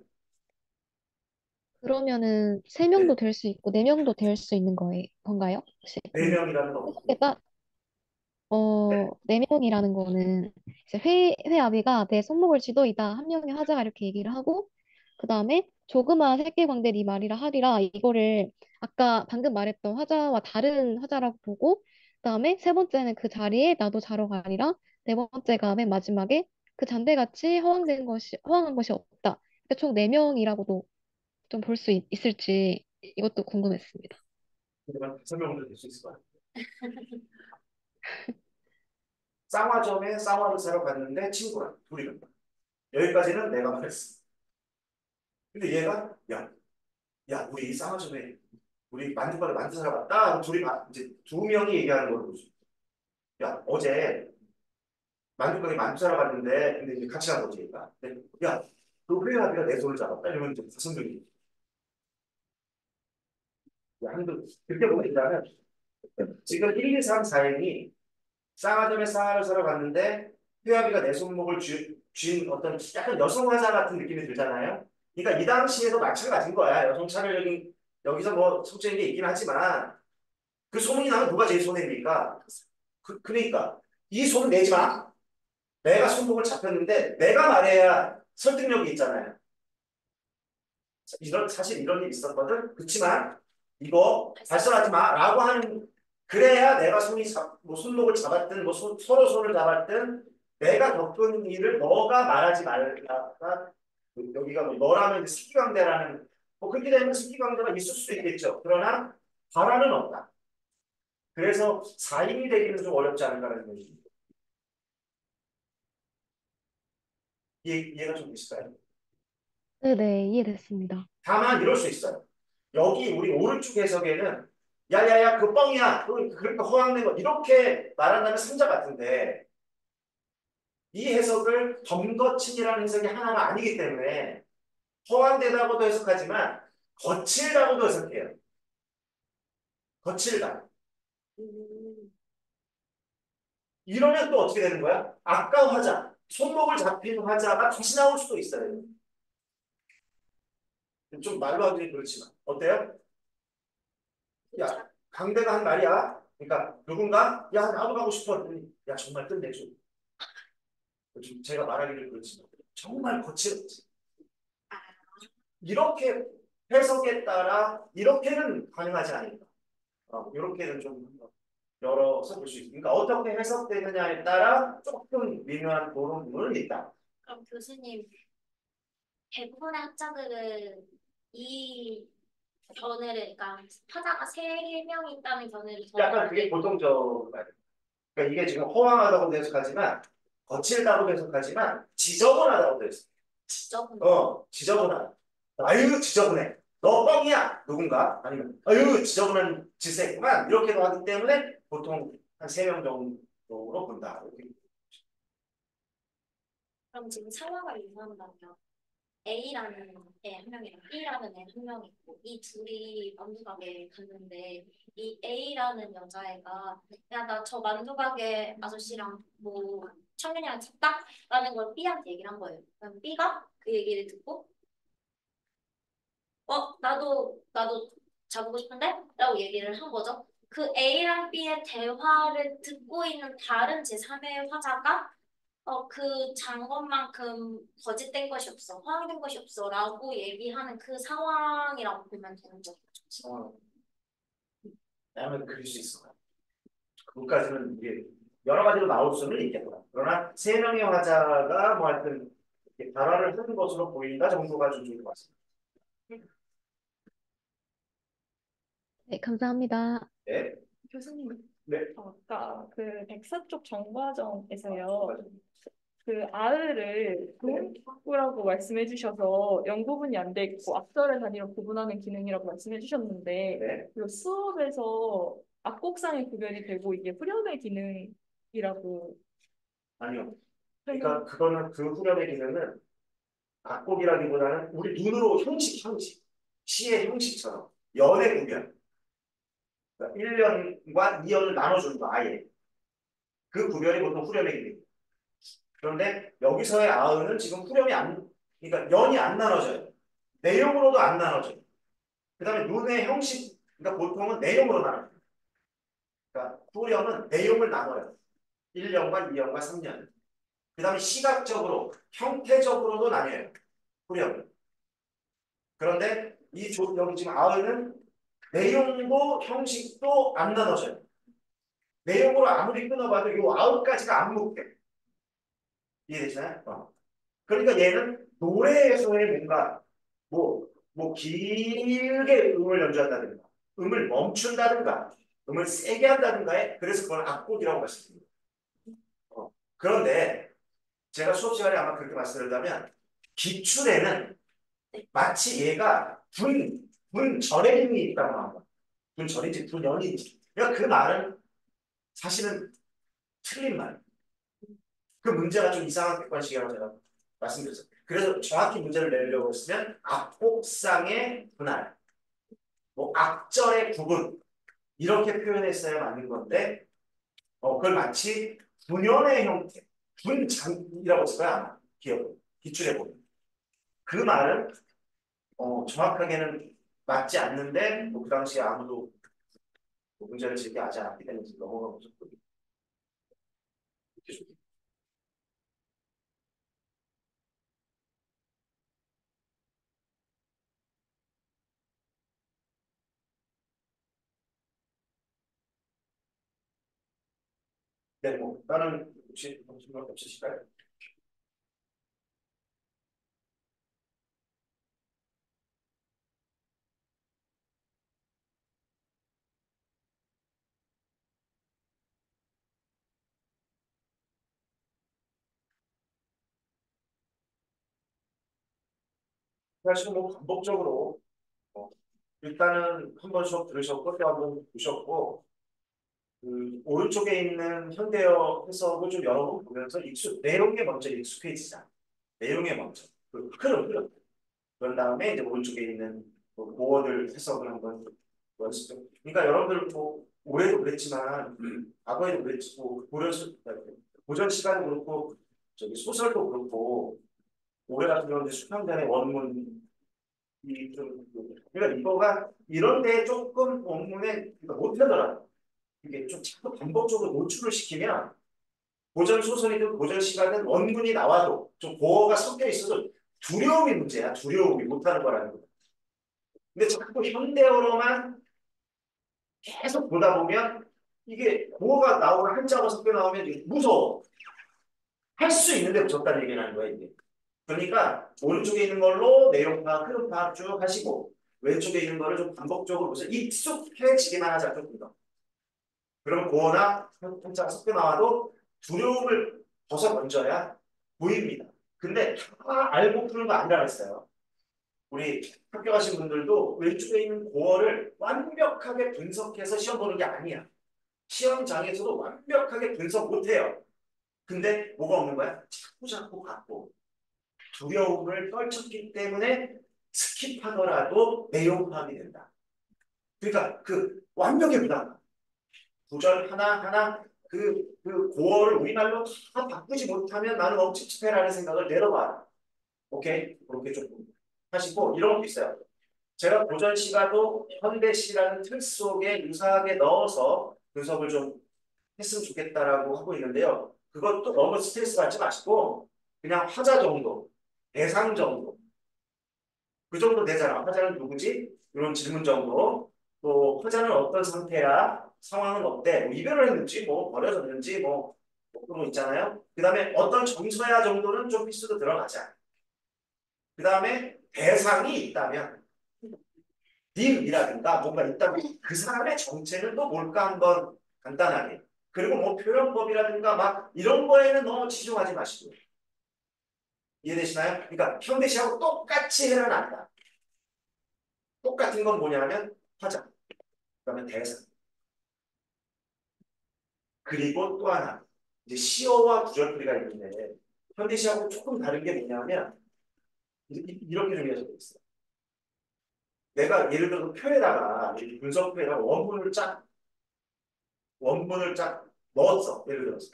그러면은 3명도 될 수 있고 4명도 될 수 있는 건가요? 혹시 네 명이라는 건 어떻게? 해석에 4명이라는 거는 이제 회합이가 내 손목을 쥐도이다. 한 명의 화자가 이렇게 얘기를 하고, 그 다음에 조그마 새끼 광대 네 말이라 하리라. 이거를 아까 방금 말했던 화자와 다른 화자라고 보고, 그 다음에 세 번째는 그 자리에 나도 자러 가리라. 네 번째가 맨 마지막에 그 잔대같이 허황한 것이 없다. 그러니까 총 4명이라고도 좀 볼 수 있을지 이것도 궁금했습니다. 한 5명도 될 수 있을 것 같아요. 쌍화점에 쌍화를 사러 갔는데 친구랑 둘이 간다. 여기까지는 내가 말했어. 근데 얘가 야 우리 쌍화점에 우리 만두가게 만두 사러 갔다. 둘이 이제 2명이 얘기하는 걸 보죠. 야 어제 만두가게 만두 사러 갔는데 근데 이제 같이 간 거지 얘가. 근데, 야 그 회사비가 내 손을 잡았다. 이러면 이제 5명이 한두 그렇게 보면 일단은 지금 1, 2, 3, 4행이 쌍화점에 쌍화를 사러 갔는데 회화비가 내 손목을 쥔 어떤 약간 여성 화자 같은 느낌이 들잖아요. 그러니까 이 당시에도 마찬가지인 거야. 여성 차별적인 여기서 뭐 속적인 게 있긴 하지만 그 소문이 나면 누가 제일 손해입니까? 그러니까 이 손 내지 마. 내가 손목을 잡혔는데 내가 말해야 설득력이 있잖아요. 사실 이런 일이 있었거든. 그렇지만 이거 발설하지 마라고 하는 그래야 내가 뭐 손목을 잡았든 뭐 서로 손을 잡았든 내가 겪은 일을 너가 말하지 말라가 여기가 뭐 너라면 이제 스키광대라는 뭐 그렇게 되면 스키광대가 있을 수도 있겠죠. 그러나 바라는 없다. 그래서 4인이 되기는 좀 어렵지 않을까라는 생각입니다. 이해가 좀 되실까요? 네네, 이해됐습니다. 다만 이럴 수 있어요. 여기 우리 오른쪽 해석에는 야야야 그 뻥이야. 그러니까 허황된 거 이렇게 말한다면 삼자 같은데 이 해석을 덤거친이라는 해석이 하나가 아니기 때문에 허황되다고도 해석하지만 거칠다고도 해석해요. 거칠다. 이러면 또 어떻게 되는 거야? 아까 화자, 손목을 잡힌 화자가 다시 나올 수도 있어요. 좀 말로 하기 그렇지만 어때요? 야, 강대가 한 말이야. 그러니까 누군가 야 나도 가고 싶어. 야 정말 끝내줘. 좀 제가 말하기를 그렇지만 정말 거칠었지. 이렇게 해석에 따라 이렇게는 가능하지 않을까. 이렇게는 좀 열어서 볼 수 있습니다. 그러니까 어떻게 해석되느냐에 따라 조금 미묘한 그런 부분은 있다. 그럼 교수님, 대부분의 학자들은 이 견해를, 그러니까 화자가 3명 있다는 견해를 약간 그게 보통적 말이에요. 그러니까 이게 지금 허황하다고 해석하지만 거칠다고 해석하지만 지저분하다고 해석. 지적은 지저분하다. 아유 지저분해. 너 뻥이야. 누군가 아니면 아유 지저분한 질색구만 이렇게도 하기 때문에 보통 한 3명 정도로 본다. 이렇게. 그럼 지금 상황을 이해한다면 A라는 애 한 명이랑 B라는 애 한 명 있고 이 둘이 만두가게 갔는데 이 A라는 여자애가 야 나 저 만두가게 아저씨랑 뭐 청년이랑 잤다라는 걸 B한테 얘기를 한 거예요. 그럼 B가 그 얘기를 듣고 나도 자보고 싶은데? 라고 얘기를 한 거죠. 그 A랑 B의 대화를 듣고 있는 다른 제3의 화자가 그 장관만큼 거짓된 것이 없어, 허황된 것이 없어 라고 얘기하는 그 상황이라고 보면 되는 거죠. 왜냐하면 그럴 수 있어. 그것까지는 이게 여러 가지로 나올 수는 있겠다. 그러나 3명의 화자가 뭐 하여튼 발화를 하는 것으로 보인다 정도가 좀 좋은 것 같습니다. 네, 감사합니다. 네. 교수님, 네. 아까 그 백사 쪽 정과정에서요. 그 아을을 도움기구라고 말씀해 주셔서 영구분이 안 돼 있고 앞절의 단위로 구분하는 기능이라고 말씀해 주셨는데 네. 그 수업에서 앞곡상의 구별이 되고 이게 후렴의 기능이라고 아니요. 설명. 그러니까 그거는 그 후렴의 기능은 악곡이라기보다는 우리 눈으로 형식, 시의 형식처럼 연의 구별. 그러니까 1년과 2년을 나눠주는 거 아예. 그 구별이 보통 후렴의 기능. 그런데 여기서의 아은은 지금 후렴이 안, 그러니까 연이 안 나눠져요. 내용으로도 안 나눠져요. 그 다음에 눈의 형식, 그러니까 보통은 내용으로 나눠요. 그러니까 후렴은 내용을 나눠요. 1년과 2년과 3년. 그 다음에 시각적으로, 형태적으로도 나뉘어요. 후렴은. 그런데 여기 지금 아은은 내용도 형식도 안 나눠져요. 내용으로 아무리 끊어봐도 이 아은까지가 안 묶여. 이해되시나요? 그러니까 얘는 노래에서의 뭔가 뭐 길게 음을 연주한다든가 음을 멈춘다든가 음을 세게 한다든가에 그래서 그걸 악곡이라고 말씀드립니다. 그런데 제가 수업 시간에 아마 그렇게 말씀드린다면 기출에는 마치 얘가 분절의 힘이 있다고 나옵니다. 분절인지 분연인지. 그러니까 그 말은 사실은 틀린 말. 그 문제가 좀 이상한 객관식이라고 제가 말씀드렸어요. 그래서 정확히 문제를 내려고 했으면 악곡상의 분할, 뭐 악절의 구분 이렇게 표현했어야 맞는 건데 그걸 마치 분연의 형태, 분장이라고 했을 거야 아마 기출해 보면 그 말은 정확하게는 맞지 않는데 그 당시에 아무도 문제를 제기하지 않았기 때문에 넘어가고 있었거든요. 네, 뭐 다른 혹시 질문 없으실까요? 사실 뭐 반복적으로 일단은 한번 수업 들으셨고 또 한번 보셨고 그 오른쪽에 있는 현대어 해석을 좀 여러 번 보면서 내용에 먼저 익숙해지자. 내용에 먼저 그 흐름. 그런 다음에 이제 오른쪽에 있는 뭐 보어들 해석을 한번 연습. 그러니까 여러분들 뭐 올해도 그랬지만 과거에도 그랬고 고전 시간도 그렇고 저기 소설도 그렇고 올해 같은 경우는 수평전의 원문 이좀 그러니까 이거가 이런 데 조금 원문에 그러니까 못하더라도 이게 좀 자꾸 반복적으로 노출을 시키면 고전 소설이든 고전 시가든 원문이 나와도 좀 고어가 섞여 있어도 두려움이 문제야. 두려움이 못하는 거라는 거. 근데 자꾸 현대어로만 계속 보다 보면 이게 고어가 나오고 한자가 섞여 나오면 이게 무서워. 할 수 있는데 무섭다는 얘기를 하는 거야 이게. 그러니까 오른쪽에 있는 걸로 내용 파악, 흐름 파악 쭉 하시고 왼쪽에 있는 거를 좀 반복적으로 보세요. 익숙해지기만 하자 조금 더. 그러면 고어나 한자가 섞여 나와도 두려움을 벗어 던져야 보입니다. 근데 다 알고 푸는 거 아니라 했어요. 우리 학교 가신 분들도 왼쪽에 있는 고어를 완벽하게 분석해서 시험 보는 게 아니야. 시험장에서도 완벽하게 분석 못해요. 근데 뭐가 없는 거야? 자꾸 갖고 두려움을 떨쳤기 때문에 스킵하더라도 내용 파악이 된다. 그러니까 그 완벽히 부담. 구절 하나하나 그 고어를 우리말로 다 바꾸지 못하면 나는 너무 찝찝해라는 생각을 내려봐라. 오케이? 그렇게 좀 하시고 이런 것도 있어요. 제가 고전 시가도 현대 시라는 틀 속에 유사하게 넣어서 분석을 좀 했으면 좋겠다라고 하고 있는데요. 그것도 너무 스트레스 받지 마시고 그냥 화자 정도, 대상 정도 그 정도 되잖아. 화자는 누구지? 이런 질문 정도. 또 화자는 어떤 상태야? 상황은 어때? 뭐 이별을 했는지, 뭐 버려졌는지, 뭐 그런 거 있잖아요. 그 다음에 어떤 정서야 정도는 좀 필수도 들어가자. 그 다음에 대상이 있다면 님이라든가 뭔가 있다면 그 사람의 정체는 또 뭘까 한번 간단하게. 그리고 뭐 표현법이라든가 막 이런 거에는 너무 치중하지 마시고. 이해되시나요? 그러니까 현대시하고 똑같이 해라는 아니다. 똑같은 건 뭐냐면 화자, 그다음에 대상. 그리고 또 하나 이제 시어와 구절풀이가 있는데 현대시하고 조금 다른 게 뭐냐면 이렇게 좀 이어져 있어요. 내가 예를 들어서 표에다가 분석표에다가 원문을 쫙 넣었어. 예를 들어서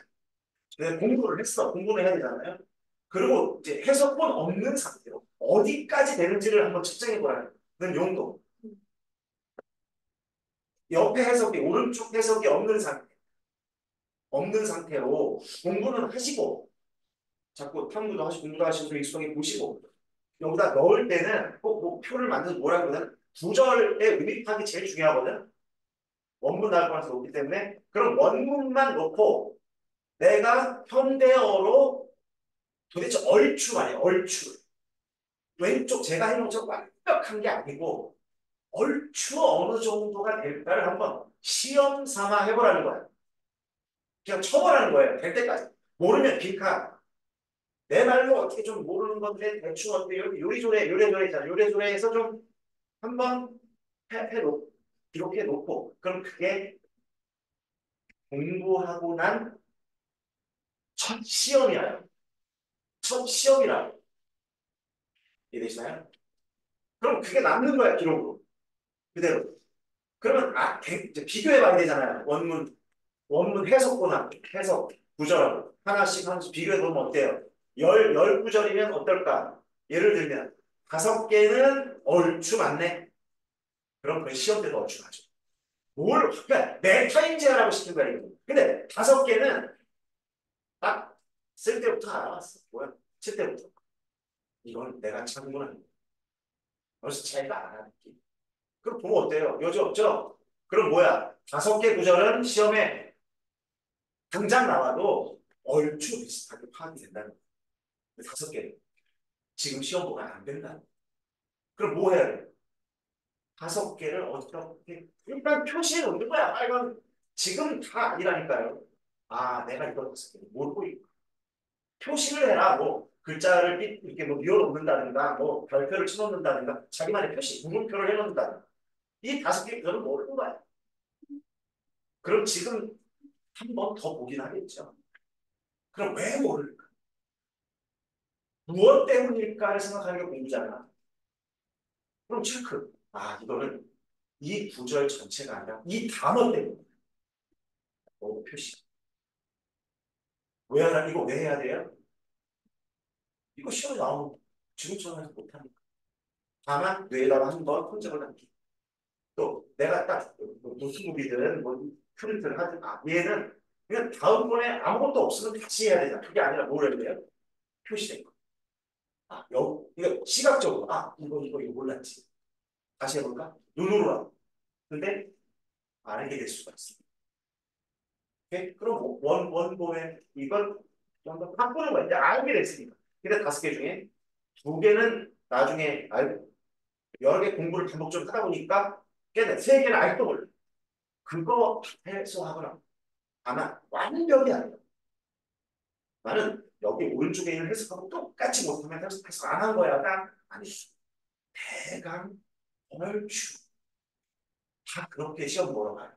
내가 공부를 했어. 공부를 해야 되잖아요. 그리고 이제 해석본 없는 상태로 어디까지 되는지를 한번 측정해 보라는 용도. 옆에 해석이 오른쪽 해석이 없는 상태로 공부는 하시고 자꾸 탐구도 하시고 공부도 하시고 익숙하게 보시고 여기다 넣을 때는 꼭 뭐 표를 만들어서 뭐라 그러면 구절의 의미 파악이 제일 중요하거든. 원문 나올 가능성이 높기 때문에 그럼 원문만 놓고 내가 현대어로 도대체 얼추 말이야. 얼추. 왼쪽 제가 해놓은 것처럼 완벽한 게 아니고 얼추 어느 정도가 될까를 한번 시험 삼아 해보라는 거야. 그냥 쳐보라는 거예요. 될 때까지. 모르면 빈칸. 내 말로 어떻게 좀 모르는 건데 대충 어떻게 요리조리 요래조래잖아. 요래조래해서 좀 한번 기록해 놓고 그럼 그게 공부하고 난 첫 시험이에요. 첫 시험이라고. 이해되시나요? 그럼 그게 남는 거야 기록으로. 그대로. 그러면 이제 비교해 봐야 되잖아요. 원문 해석보나 해석 구절하고 하나씩 비교해 보면 어때요? 열 구절이면 어떨까? 예를 들면 5개는 얼추 맞네. 그럼 그 시험 때도 얼추 맞죠. 그러니까 내 타임제하라고 시킨 거야 이거. 근데 5개는 딱 쓸 때부터 알아봤어. 뭐야? 칠 때부터. 이건 내가 참고는 벌써 차이가 안 나지. 그럼 보면 어때요? 여지 없죠? 그럼 뭐야? 5개 구절은 시험에 당장 나와도 얼추 비슷하게 파악이 된다는 거예요. 5개. 지금 시험 보면 안 된다. 그럼 뭐 해야 돼? 5개를 어떻게 일단 표시해 놓는 거야. 빨간 지금 다 아니라니까요. 아, 내가 이거 5개를 모르고 있고. 표시를 해라. 뭐 글자를 이렇게 뭐 이어놓는다든가 뭐 별표를 쳐놓는다든가 자기만의 표시, 물음표를 해놓는다든가 이 5개 그거는 모르는 거야. 그럼 지금 한 번 더 보긴 하겠죠. 그럼 왜 모를까? 무엇 때문일까를 생각하는 게 공부잖아. 그럼 체크. 아, 이거는 이 구절 전체가 아니라 이 단어 때문에. 표시. 이거 왜 해야 돼요? 이거 시험에 나오면 지금처럼 해서 못하니까. 다만 뇌에다가 한번 흔적을 남기고. 또 내가 딱 노트북이든 뭐 프린트를 하든 얘는 그냥 다음번에 아무것도 없으면 다시 해야 되잖아. 그게 아니라 뭘 해야 돼요? 표시된 거. 이거 시각적으로 이거 몰랐지. 다시 해볼까? 눈으로 하고. 근데 알게 될 수가 있어. 오케이? 그럼 원본에 이걸 한번 바꾸는 거야. 이제 알게 됐으니까. 근데 5개 중에 2개는 나중에 알고 여러 개 공부를 반복적으로 하다 보니까 깨네. 3개는 아직도 몰라. 그거 해소하거나 아마 완벽이 아니야. 나는 여기 오른쪽에 있는 해석하고 똑같이 못하면 해석 안 한 거야가 아니 대강 얼추 다 그렇게 시험 보러 가요.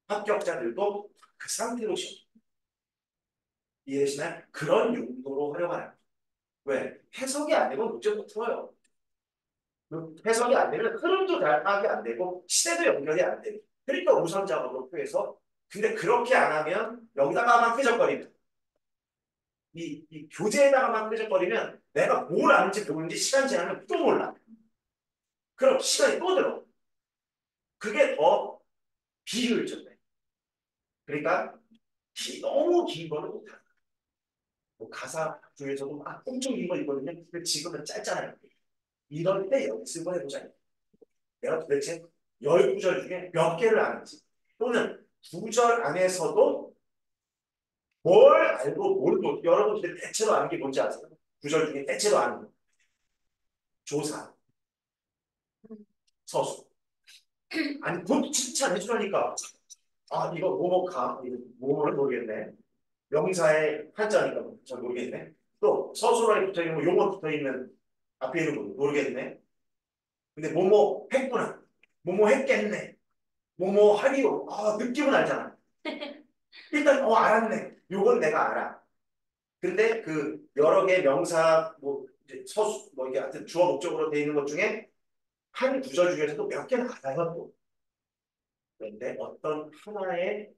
합격자들도 그 상태로 시험. 이해되시나요? 그런 용도로 활용하는. 왜? 해석이 안 되면 문제 못 풀어요. 해석이 안 되면 흐름도 잘 파악이 안 되고 시대도 연결이 안 되고 그러니까 우선 작업으로 표해서 근데 그렇게 안 하면 여기다가만 끄적거리면 이 교재에다가만 끄적거리면 내가 뭘 아는지 모르는지 시간 지나면 또 몰라. 그럼 시간이 또 들어. 그게 더 비효율적이야. 그러니까 너무 긴 거는 못한다. 뭐 가사 중에서도 엄청 긴 거 있거든요. 근데 지금은 짧잖아요. 이럴 때 연습을 해보자. 내가 도대체 10구절 중에 몇 개를 아는지 또는 9절 안에서도 뭘 알고 뭘 못. 여러분들이 대체로 아는 게 뭔지 아세요? 9절 중에 대체로 아는 거. 조사, 서술. 아니, 곧 칭찬해주라니까. 아, 이거 뭐뭐가, 뭐뭐를 모르겠네. 명사의 한자니까 잘 모르겠네. 또 서술어에 붙어있는 뭐 용어 붙어있는 앞에 있는 거 모르겠네. 근데 뭐뭐 했구나. 뭐뭐 했겠네. 뭐뭐 하리요. 아, 느낌은 알잖아. 일단 알았네. 요건 내가 알아. 근데 그 여러 개 명사 뭐 이제 서술 뭐 이게 하여튼 주어 목적으로 돼 있는 것 중에 한 구절 중에서도 몇 개는 알아요 또. 그런데 어떤 하나의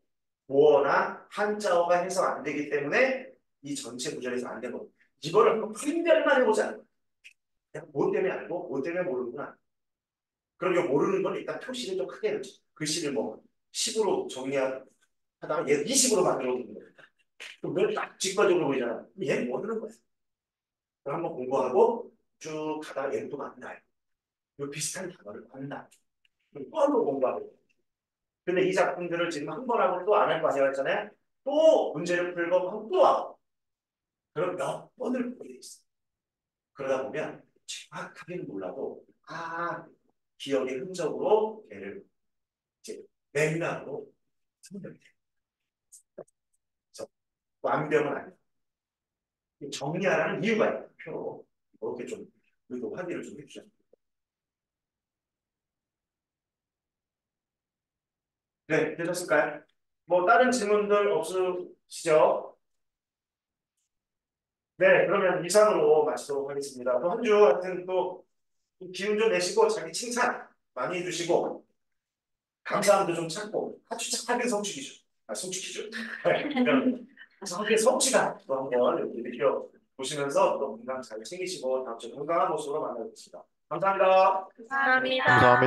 보어나 한자어가 해석 안 되기 때문에 이 전체 구절에서 안 되고 이거를 한번 분별만 해보자. 그냥 뭐 때문에 알고 뭐 때문에 모르는구나. 그럼 이거 모르는 건 일단 표시를 좀 크게 넣지. 글씨를 뭐 10으로 정리하다가 얘 20으로 만들어 놓는 거야. 그럼 그건 딱 직관적으로 보이잖아. 얘는 모르는 거야. 그럼 한번 공부하고 쭉 가다가 얘는 또 만나요. 이 비슷한 단어를 만나. 그럼 또 한번 공부하고. 근데 이 작품들을 지금 한 번 하고 또 안 할 거 아니야 했잖아요. 또 문제를 풀고 하고 또 하고. 그럼 몇 번을 보게 돼 있어. 그러다 보면 정확하게는 몰라도 기억의 흔적으로 걔를 이제 맥락으로 설명이 돼. 그래서 완벽은 아니야. 정리하라는 이유가 있다. 표로 이렇게 좀 우리도 확인을 좀 해주자. 네, 되셨을까요? 뭐 다른 질문들 없으시죠? 네, 그러면 이상으로 마치도록 하겠습니다. 또 한 주 하여튼 또 기운 좀 내시고 자기 칭찬 많이 해주시고 감사함도 좀 찾고 하긴 성취기죠. 성취기죠. 하긴 성취감 또 한번 여기 느껴 보시면서 또 건강 잘 챙기시고 다음 주에 건강한 모습으로 만나뵙겠습니다. 감사합니다. 감사합니다. 감사합니다.